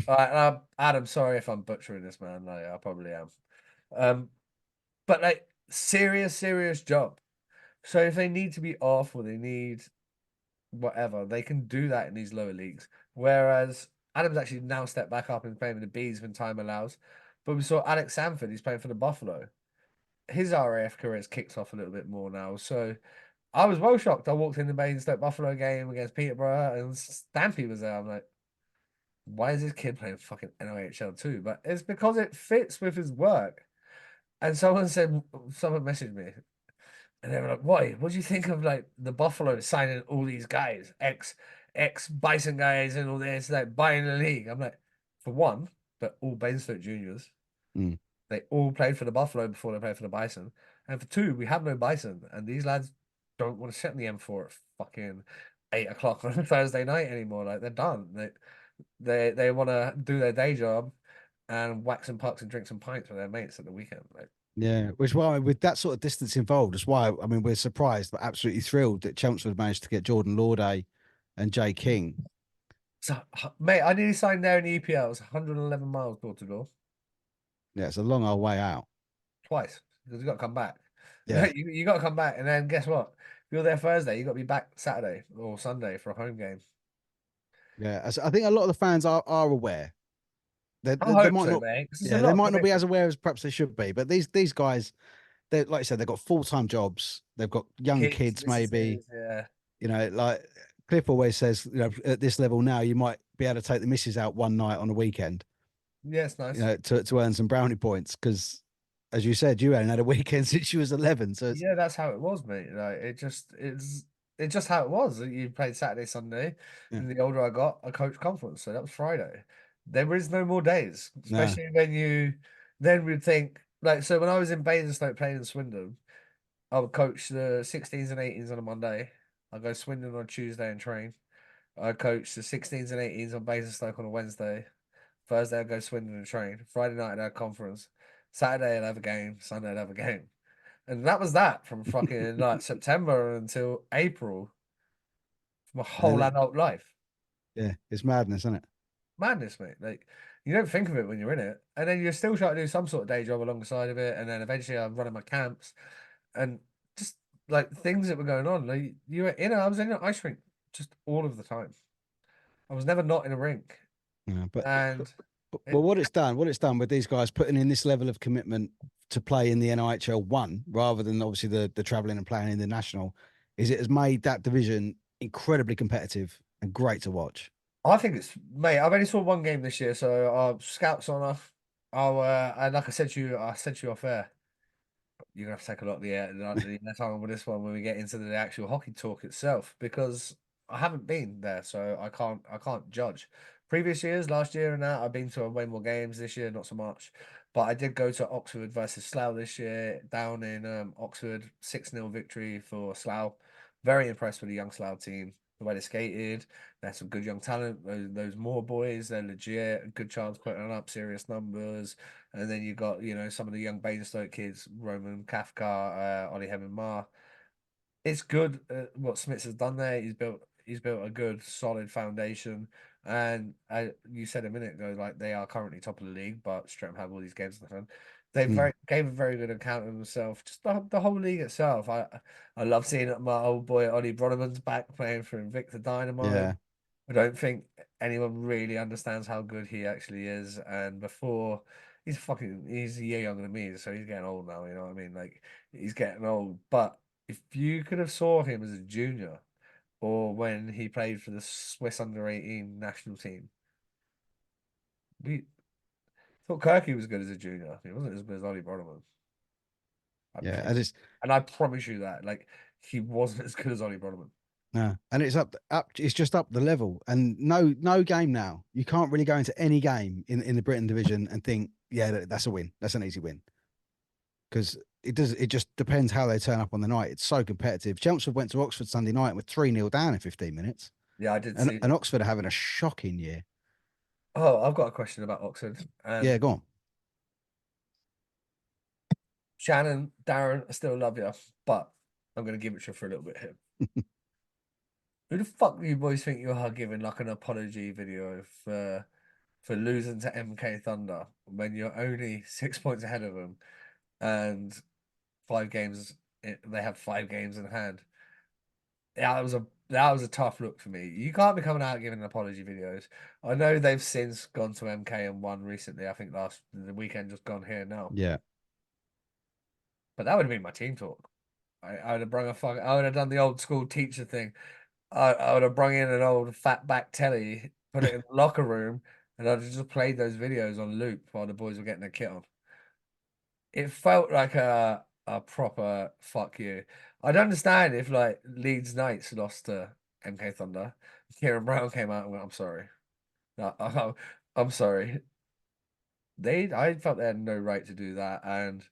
Adam, sorry if I'm butchering this, man. Like I probably am. Um, but like serious job. So if they need to be off or they need whatever, they can do that in these lower leagues. Whereas Adam's actually now stepped back up and playing with the Bees when time allows. But we saw Alex Sanford, he's playing for the Buffalo. his RAF career has kicked off a little bit more now. So I was well shocked. I walked in the Basingstoke Buffalo game against Peterborough and Stampy was there. I'm like, why is this kid playing fucking NOHL too? But it's because it fits with his work. And someone messaged me and they were like, "Why? What do you think of like the Buffalo signing all these guys, ex Bison guys and all this, like buying the league?" I'm like, for one, they're all Basingstoke juniors. Mm. They all played for the Buffalo before they played for the Bison. And for two, we have no Bison, and these lads don't want to sit in the M4 at fucking 8 o'clock on a Thursday night anymore. Like they're done. They want to do their day job and whack some pucks and drink some pints with their mates at the weekend. Like, Yeah, which is why with that sort of distance involved, that's why I mean we're surprised but absolutely thrilled that Chelmsford managed to get Jordan Lauday and Jay King. so, mate, I nearly signed there in the EPL. It was 111 miles door to door Yeah, it's a long old way out. twice because you got to come back. Yeah, You got to come back, and then guess what? If you're there Thursday, you got to be back Saturday or Sunday for a home game. yeah. I think a lot of the fans are aware. I They hope might so, not. mate, because it's a Yeah, they lot of might not be as commitment. aware as perhaps they should be. But these guys, they like I said, they've got full-time jobs. They've got young Kids, kids, maybe. missuses, yeah. You know, like Cliff always says, you know, at this level now, you might be able to take the missus out one night on a weekend, Yeah, it's you nice. know, to earn some brownie points. Because, as you said, you hadn't had a weekend since you was 11. So it's Yeah, that's how it was, mate. Like it's just how it was. You played Saturday, Sunday, yeah, and the older I got, I coached conference, so that was Friday. There is no more days, no, especially when you then would think like so when I was in Basingstoke playing in Swindon, I would coach the 16s and 18s on a Monday. I go Swindon on Tuesday and train. I coach the 16s and 18s on Basingstoke on a Wednesday. Thursday I go Swindon and train. Friday night I had conference. Saturday I'd have a game. Sunday I'd have a game. And that was that from fucking like September until April for my whole and adult life. yeah, it's madness, isn't it? Madness, mate. Like you don't think of it when you're in it. And then you're still trying to do some sort of day job alongside of it. And then eventually I'm running my camps and just like things that were going on. Like you were in I was in an ice rink just all of the time. I was never not in a rink. Yeah, And but it, what it's done with these guys putting in this level of commitment to play in the NIHL one rather than obviously the traveling and playing in the national, is it has made that division incredibly competitive and great to watch. I think it's mate, I've only saw one game this year, so our scouts on off. I'll and like I said to you off air. You're gonna have to take a lot of the time with this one when we get into the actual hockey talk itself because I haven't been there, so I can't judge. Previous years, last year and that, I've been to way more games. This year, not so much. But I did go to Oxford versus Slough this year, down in Oxford, 6-0 victory for Slough. Very impressed with the young Slough team, the way they skated. They had some good young talent. Those more boys, they're legit. A good chance putting up serious numbers. And then you got, you know, some of the young Basingstoke kids, Roman Kafka, Ollie Hemmen. It's good what Smits has done there. He's built a good solid foundation. And you said a minute ago, like they are currently top of the league, but Streatham have all these games in the front. They Mm, very gave a very good account of themselves. Just the whole league itself. I love seeing my old boy Ollie Broneman's back playing for Invicta Dynamite. yeah, I don't think anyone really understands how good he actually is. And before he's a year younger than me, so he's getting old now, you know what I mean? Like he's getting old. But if you could have saw him as a junior or when he played for the Swiss under 18 national team, we thought Kirky was good as a junior. He wasn't as good as Ollie Broderman. I yeah. promise. And I promise you that. Like he wasn't as good as Ollie Broderman. No, and it's up. It's just up the level, and no game now. You can't really go into any game in the Britain division and think, yeah, that's a win. That's an easy win because it does. It just depends how they turn up on the night. It's so competitive. Chelmsford went to Oxford Sunday night and were 3-0 down in 15 minutes, Yeah, I did and see and that. Oxford are having a shocking year. Oh, I've got a question about Oxford. Yeah, go on. Shannon, Darren, I still love you, but I'm going to give it to you for a little bit here. Who the fuck do you boys think you are giving like an apology video for losing to MK Thunder when you're only 6 points ahead of them and 5 games? They have 5 games in hand. Yeah, that was a tough look for me. You can't be coming out giving apology videos. I know they've since gone to MK and won recently. I think the weekend just gone here now. Yeah, But that would have been my team talk. I would have brung a fuck. I would have done the old school teacher thing. I would have brung in an old fat back telly, put it in the locker room, and I'd have just played those videos on loop while the boys were getting their kit on. It felt like a proper fuck you. I'd understand if like Leeds Knights lost to MK Thunder. Kieran Brown came out and went, "I'm sorry. No, I'm sorry." I felt they had no right to do that, and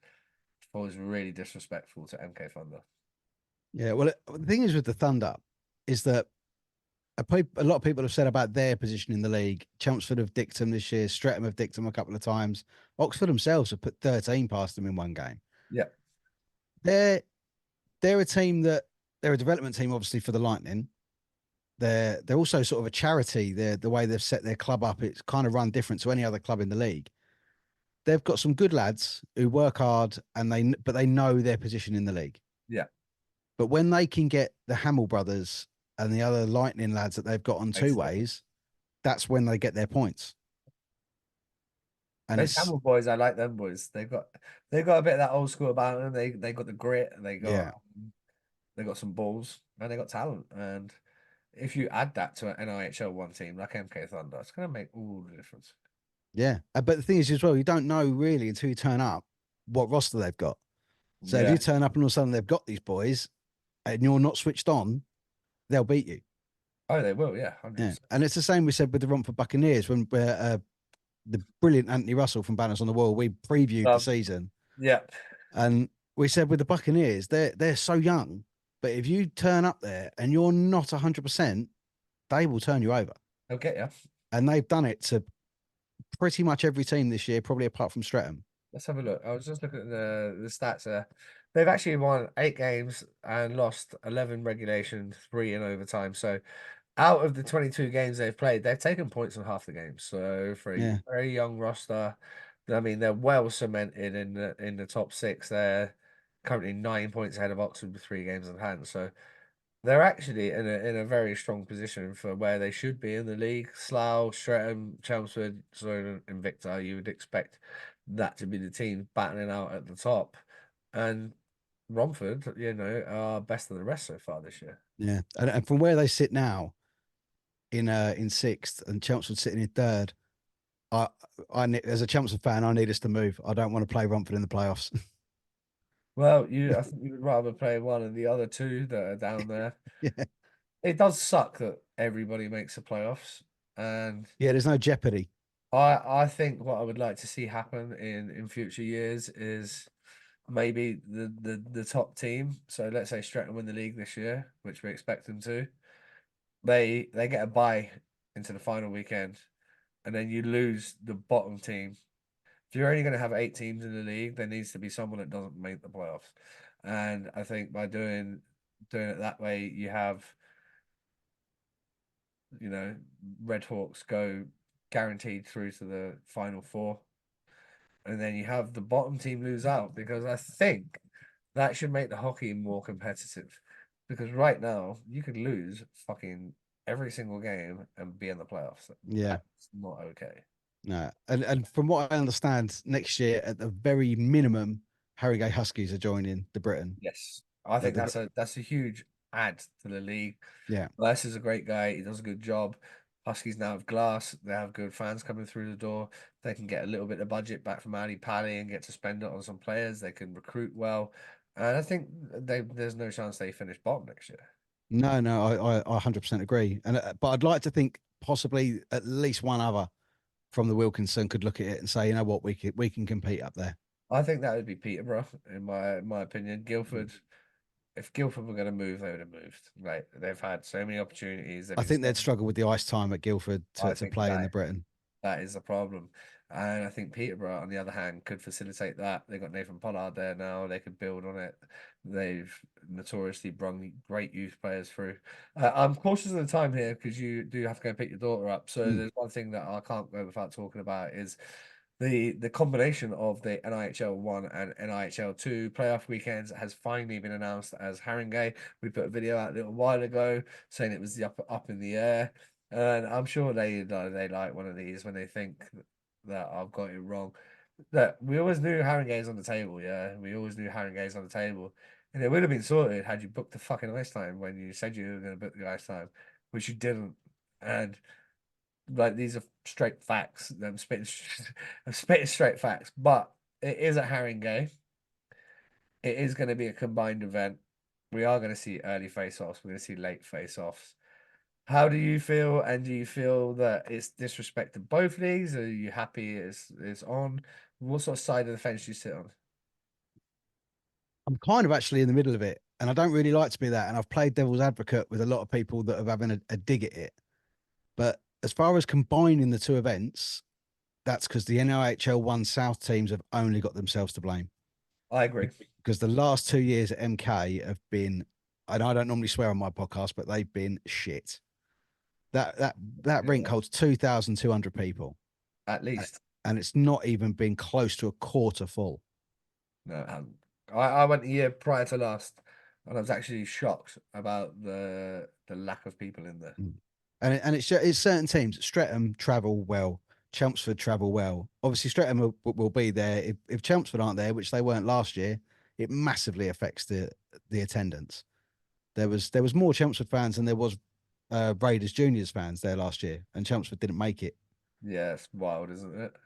I was really disrespectful to MK Thunder. Yeah. Well, the thing is with the Thunder is that a lot of people have said about their position in the league. Chelmsford have dicked them this year. Streatham have dicked them a couple of times. Oxford themselves have put 13 past them in one game. Yeah, They're they're a team that they're a development team, obviously for the Lightning. They're also sort of a charity. They're the way they've set their club up. It's kind of run different to any other club in the league. They've got some good lads who work hard and they know their position in the league. yeah, But when they can get the Hamill brothers and the other Lightning lads that they've got on two makes a difference. ways, that's when they get their points. And Those it's Camel boys, I like them boys. They've got a bit of that old school about them. They got the grit. yeah, They got some balls and they got talent. And if you add that to an NIHL one team like MK Thunder, it's gonna make all the difference. yeah. But the thing is as well, you don't know really until you turn up what roster they've got. So if Yeah. you turn up and all of a sudden they've got these boys and you're not switched on, they'll beat you. Oh, they will. Yeah, Yeah. 100%. And it's the same we said with the Romford Buccaneers when the brilliant Anthony Russell from Banners on the Wall, we previewed the season. Yeah. And we said with the Buccaneers, they're so young, but if you turn up there and you're not 100%, they will turn you over. Okay. Yeah. And they've done it to pretty much every team this year, probably apart from Streatham. Let's have a look. I was just looking at the stats there. They've actually won 8 games and lost 11 regulation, 3 in overtime. So out of the 22 games they've played, they've taken points in half the games. So for a Yeah. very young roster, I mean, they're well cemented in the top six. They're currently 9 points ahead of Oxford with 3 games in hand. So they're actually in a very strong position for where they should be in the league. Slough, Streatham, Chelmsford, Swindon, and Victor. You would expect that to be the team battling out at the top, and Romford, are best of the rest so far this year. Yeah. And from where they sit now in sixth and Chelmsford sitting in third, as a Chelmsford fan, I need us to move. I don't want to play Romford in the playoffs. Well, I think you would rather play one of the other two that are down there. Yeah. It does suck that everybody makes the playoffs, and Yeah, there's no jeopardy. I think what I would like to see happen in future years is maybe the top team. So let's say Stratton win the league this year, which we expect them to. They get a bye into the final weekend, and then you lose the bottom team. If you're only going to have 8 teams in the league, there needs to be someone that doesn't make the playoffs. And I think by doing it that way, you have Red Hawks go guaranteed through to the final four, and then you have the bottom team lose out because I think that should make the hockey more competitive. Because right now you could lose fucking every single game and be in the playoffs. Yeah. That's not okay. No. And from what I understand, next year at the very minimum, Harrogate Huskies are joining the Britain. Yes, I think The, that's a huge add to the league. yeah. Les is a great guy. He does a good job. Huskies now have glass. They have good fans coming through the door. They can get a little bit of budget back from Ali Pally and get to spend it on some players. They can recruit well. And I think there's no chance they finish bottom next year. No, I 100% agree. And but I'd like to think possibly at least one other from the Wilkinson could look at it and say, you know what, we can compete up there. I think that would be Peterborough, in my opinion. Guildford, if Guildford were going to move, they would have moved. Like they've had so many opportunities. They've I been think so. they'd struggle with the ice time at Guildford I to think play in that the Britain. that is the problem. And I think Peterborough, on the other hand, could facilitate that. They've got Nathan Pollard there now. They could build on it. They've notoriously brung great youth players through. I'm cautious of the time here because you do have to go and pick your daughter up. So Mm. there's one thing that I can't go without talking about is the combination of the NIHL 1 and NIHL 2 playoff weekends has finally been announced as Haringey. We put a video out a little while ago saying it was the up in the air. And I'm sure they like one of these when they think that I've got it wrong. Look, we always knew Haringey's on the table, yeah. We always knew Haringey's on the table. And it would have been sorted had you booked the fucking ice time when you said you were going to book the ice time, which you didn't. And like these are straight facts. I'm spitting, I'm spitting straight facts. But it is at Haringey. It is going to be a combined event. We are going to see early face-offs. We're going to see late face-offs. How do you feel? And do you feel that it's disrespect to both leagues? Are you happy it's on? What sort of side of the fence do you sit on? I'm kind of actually in the middle of it, and I don't really like to be that. And I've played devil's advocate with a lot of people that are having a dig at it. But as far as combining the two events, that's because the NIHL One South teams have only got themselves to blame. I agree. Because the last 2 years at MK have been, and I don't normally swear on my podcast, but they've been shit. That rink Yeah, holds 2,200 people, at least. and it's not even been close to a quarter full. No, I went the year prior to last, and I was actually shocked about the lack of people in there. Mm. And it's certain teams. Streatham travel well, Chelmsford travel well. Obviously, Streatham will be there. If Chelmsford aren't there, which they weren't last year, it massively affects the attendance. There was more Chelmsford fans than there was Raiders juniors fans there last year, and Chelmsford didn't make it. Yeah, it's wild, isn't it? So it's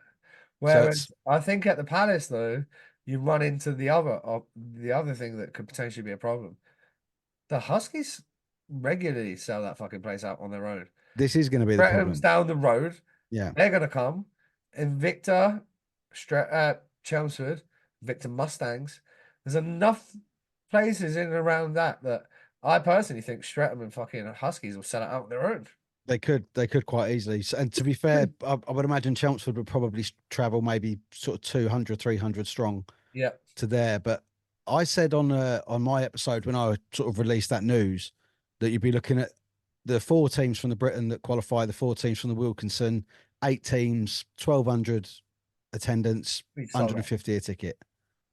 Whereas I think at the Palace though, you run into the other thing that could potentially be a problem. The Huskies regularly sell that fucking place out on their own. this is going to be the Bretham's problem. down the road. Yeah, They're gonna come. Invicta, Chelmsford, Victor Mustangs. There's enough places in and around that I personally think Streatham and fucking Huskies will sell it out on their own. they could quite easily. And to be fair, I would imagine Chelmsford would probably travel maybe sort of 200, 300 strong Yeah, to there. But I said on my episode when I sort of released that news that you'd be looking at the four teams from the Britain that qualify, the four teams from the Wilkinson, 8 teams, 1,200 attendance, we sold out. 150 a ticket,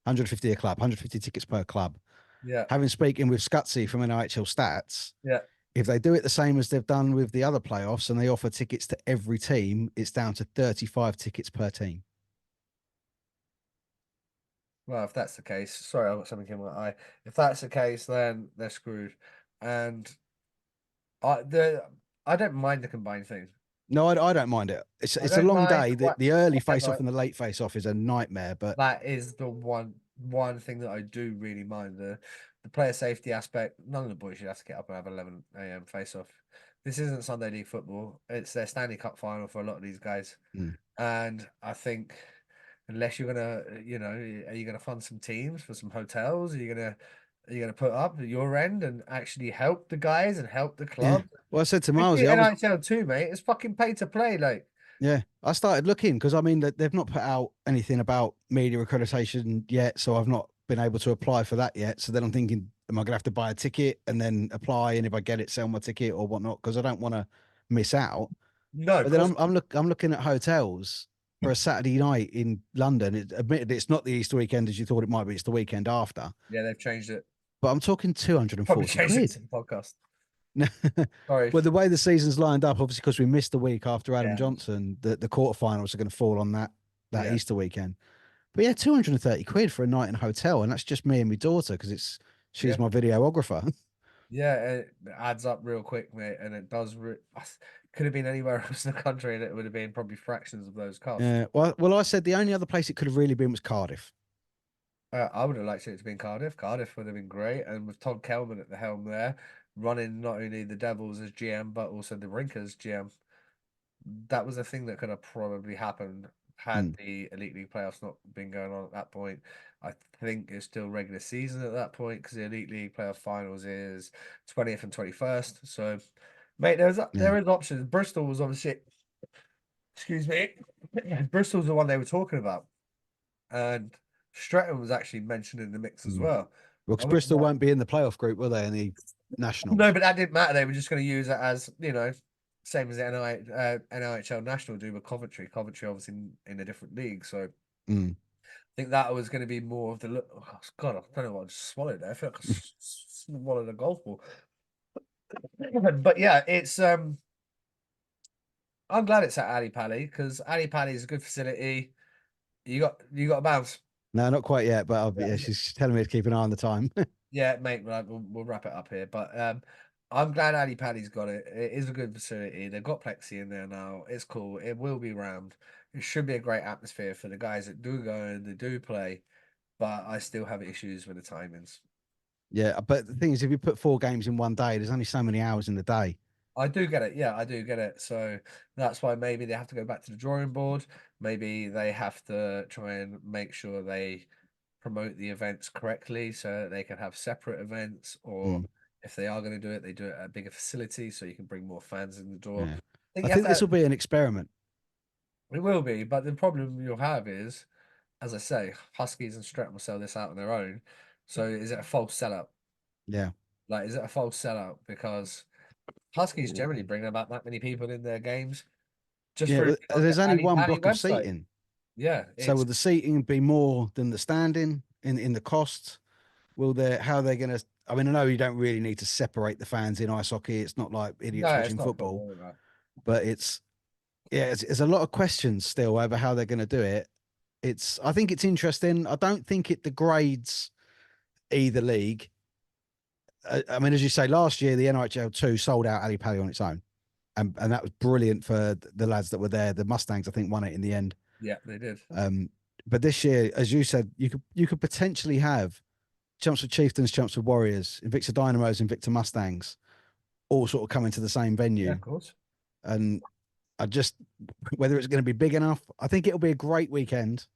150 a club, 150 tickets per club. Yeah, Having speaking with Scutsy from NIHL Stats, yeah. if they do it the same as they've done with the other playoffs and they offer tickets to every team, it's down to 35 tickets per team. Well, if that's the case, sorry, I got something in my eye. If that's the case, then they're screwed. And I the I don't mind the combined thing. No, I don't mind it. It's I it's a don't long mind day. The, what the early face off whatever. and the late face off is a nightmare, but That is the one thing that I do really mind. The player safety aspect. None of the boys should have to get up and have 11 a.m. face off. This isn't Sunday League football. It's their Stanley Cup final for a lot of these guys. mm, And I think unless you're gonna, are you gonna fund some teams for some hotels? Are you gonna put up at your end and actually help the guys and help the yeah. club? Well, I said to Especially Milesy, I was NHL too, mate. It's fucking pay to play. Like, yeah, I started looking because I mean they've not put out anything about media accreditation yet, so I've not been able to apply for that yet. So then I'm thinking, am I gonna have to buy a ticket and then apply, and if I get it, sell my ticket or whatnot? Because I don't want to miss out. no, of But then course. I'm looking at hotels for a Saturday night in London. Admitted it's not the Easter weekend as you thought it might be. It's the weekend after. Yeah, they've changed it. But I'm talking Probably 240 changed it quid. to the podcast. Sorry. Well, the way the season's lined up, obviously, because we missed the week after Adam Yeah, Johnson, the quarterfinals are going to fall on that yeah, Easter weekend. But yeah, 230 quid for a night in a hotel, and that's just me and my daughter because yeah, she's my videographer. yeah. It adds up real quick, mate, and it does. Could have been anywhere else in the country, and it would have been probably fractions of those costs. Yeah. Well, I said the only other place it could have really been was Cardiff. I would have liked it to be in Cardiff. Cardiff would have been great, and with Todd Kelman at the helm there, running not only the Devils as GM but also the Rinkers GM, that was a thing that could have probably happened had Mm, the Elite League playoffs not been going on at that point. I think it's still regular season at that point because the Elite League playoff finals is 20th and 21st. So, mate, yeah. there is options. Bristol was obviously, excuse me, Bristol's the one they were talking about, and Stretton was actually mentioned in the mix as Mm. well. Well, I because wouldn't Bristol mind. won't be in the playoff group, will they? In the No, nationals. but that didn't matter. They were just going to use it as, same as the NIHL National do with Coventry. Coventry, obviously, in a different league. So I Mm. think that was going to be more of the look. Oh, God, I don't know what I just swallowed there. I feel like I swallowed a golf ball. But yeah, I'm glad it's at Ali Pally because Ali Pally is a good facility. You got a bounce. No, not quite yet, but yeah, Yeah, she's telling me to keep an eye on the time. yeah, mate. We'll wrap it up here. But I'm glad Ali Paddy's got it. It is a good facility. They've got plexi in there now. It's cool. It will be rammed. It should be a great atmosphere for the guys that do go and they do play. But I still have issues with the timings. Yeah, but the thing is, if you put 4 games in one day, there's only so many hours in the day. I do get it. Yeah, I do get it. So that's why maybe they have to go back to the drawing board. Maybe they have to try and make sure they promote the events correctly so that they can have separate events, or Mm, if they are going to do it, they do it at a bigger facility so you can bring more fans in the door. yeah, I think I you have think this to, will be an experiment. it will be, but the problem you'll have is, as I say, Huskies and Stratton will sell this out on their own. So is it a false sellout? Yeah, Like, is it a false sellout? Because Huskies generally bring about that many people in their games just yeah. through the There's only Ali one Pally block of website. seating, Yeah, so it's will the seating be more than the standing in the cost? Will there how they're going to? I mean, I know you don't really need to separate the fans in ice hockey. It's not like idiots no, it's watching not football, football. Right? but it's yeah, it's a lot of questions still over how they're going to do it. I think it's interesting. I don't think it degrades either league. I mean, as you say, last year the NHL two sold out Ali Pally on its own, and that was brilliant for the lads that were there. The Mustangs, I think, won it in the end. Yeah, they did. Um, but this year, as you said, you could potentially have Champs for Chieftains, Champs for Warriors, Invicta Dynamos, Invicta Mustangs, all sort of coming to the same Yeah, venue. of course. And I just whether it's going to be big enough, I think it'll be a great weekend.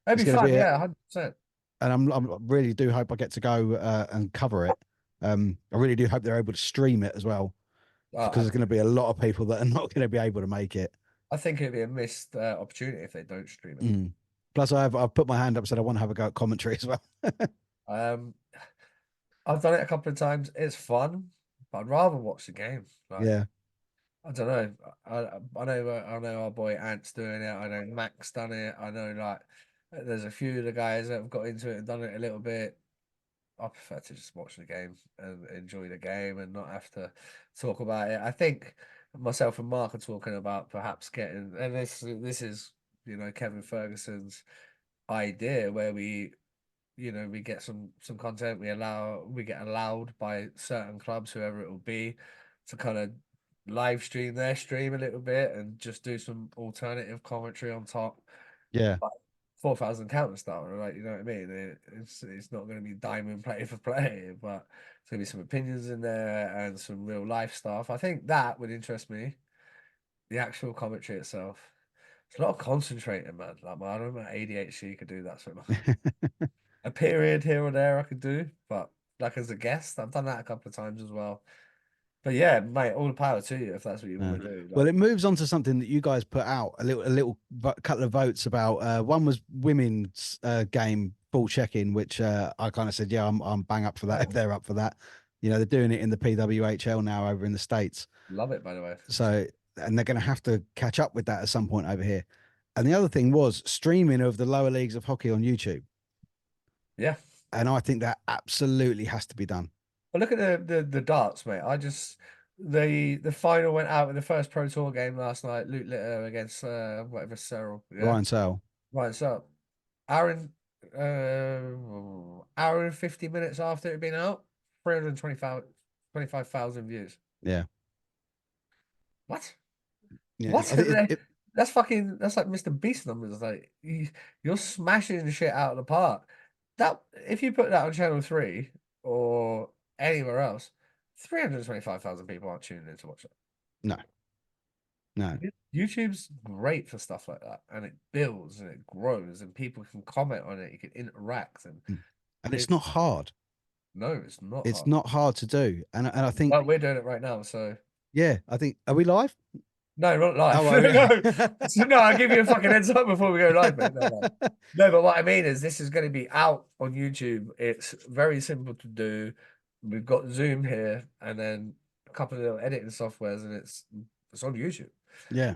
It'd It's be going to fun. be Yeah, 100%. and I really do hope I get to go and cover it. I really do hope they're able to stream it as well because I there's going to be a lot of people that are not going to be able to make it. I think it'd be a missed opportunity if they don't stream it. Mm. Plus, I've put my hand up and said I want to have a go at commentary as well. Um, I've done it a couple of times. It's fun, but I'd rather watch the game. Like, Yeah, I don't know. I know our boy Ant's doing it. I know Mac's done it. I know like there's a few of the guys that have got into it and done it a little bit. I prefer to just watch the game and enjoy the game and not have to talk about it. I think myself and Mark are talking about perhaps getting, and this is Kevin Ferguson's idea where we get some content, we get allowed by certain clubs, whoever it will be, to kind of live stream their stream a little bit and just do some alternative commentary on top. yeah, 4,000 counter style, right? You know what I mean? It's not going to be diamond play for play, but it's going to be some opinions in there and some real life stuff. I think that would interest me. The actual commentary itself. It's a lot of concentrating, man. Like I don't know, ADHD could do that so much. A period here or there I could do, but like as a guest, I've done that a couple of times as well. But yeah, mate, all the power to you if that's what you yeah. want to do. Well, Like, it moves on to something that you guys put out a couple of votes about. One was women's game full check-in, which I kind of said, yeah, I'm bang up for that if oh, they're up for that. You know, they're doing it in the PWHL now over in the States. love it, by the way. So, and they're going to have to catch up with that at some point over here. And the other thing was streaming of the lower leagues of hockey on YouTube. Yeah. And I think that absolutely has to be done. Well, look at the darts, mate. The final went out in the first Pro Tour game last night. Luke Litter against whatever Cyril. Yeah, Ryan Sale. right. So, Aaron, hour and 50 minutes after it had been out, 325,000 views. Yeah. What? Yeah. What? I think That's fucking. That's like Mr. Beast numbers. Like you're smashing the shit out of the park. That if you put that on Channel 3 or anywhere else, 325,000 people aren't tuning in to watch it. no, no. YouTube's great for stuff like that, and it builds and it grows, and people can comment on it. You can interact, and Mm. And it's it, not hard. no, it's not It's hard. not hard to do. And I think, Well, we're doing it right now, so yeah, I think, are we live? no, not Oh, live. are we? No, so, no, I'll give you a fucking heads up before we go live, mate. No, no. No, but what I mean is this is going to be out on YouTube. It's very simple to do. We've got Zoom here and then a couple of little editing softwares, and it's on YouTube. Yeah.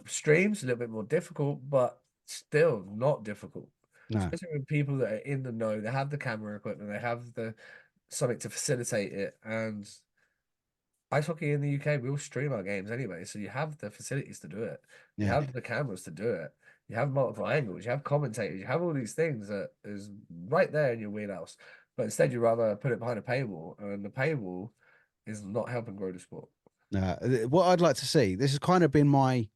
Streams a little bit more difficult, but still not difficult. No. Especially with people that are in the know, they have the camera equipment, they have the something to facilitate it, and ice hockey in the UK, we all stream our games anyway, so you have the facilities to do it. You Yeah. have the cameras to do it. You have multiple angles. You have commentators. You have all these things that is right there in your wheelhouse. But instead, you rather put it behind a paywall, and the paywall is not helping grow the sport. What I'd like to see, this has kind of been my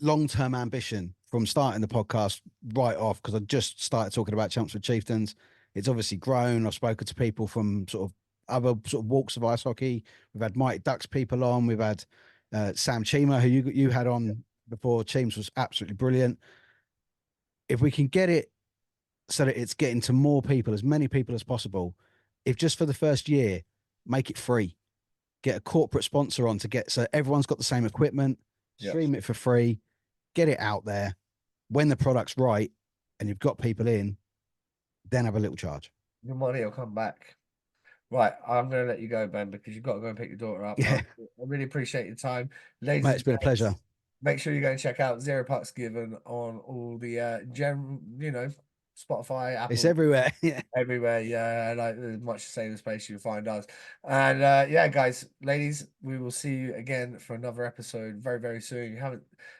long-term ambition from starting the podcast right off, because I just started talking about Chelmsford Chieftains. It's obviously grown. I've spoken to people from sort of other sort of walks of ice hockey. We've had Mike Ducks people on. We've had Sam Chima, who you had on before. Cheems was absolutely brilliant. If we can get it so that it's getting to more people, as many people as possible, if just for the first year, make it free. Get a corporate sponsor on to get so everyone's got the same equipment, stream it for free, get it out there. When the product's right and you've got people in, then have a little charge. Your money will come back. Right, I'm going to let you go, Ben, because you've got to go and pick your daughter up. Yeah, I really appreciate your time. Ladies mate, and it's been a gents, pleasure. make sure you go and check out Zeropucksgiven on all the Spotify, It's Apple, everywhere. Yeah, everywhere. Yeah, like much the same place you'll find us. And yeah, guys, ladies, we will see you again for another episode very, very soon. You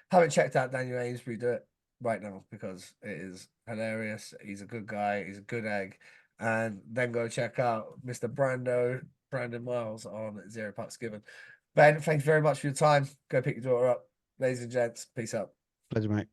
haven't checked out Daniel Amesbury, do it right now because it is hilarious. He's a good guy, he's a good egg. And then go check out Mr. Brandon Miles on Zeropucksgiven. Ben, thank you very much for your time. Go pick your daughter up. Ladies and gents, peace out. pleasure, mate.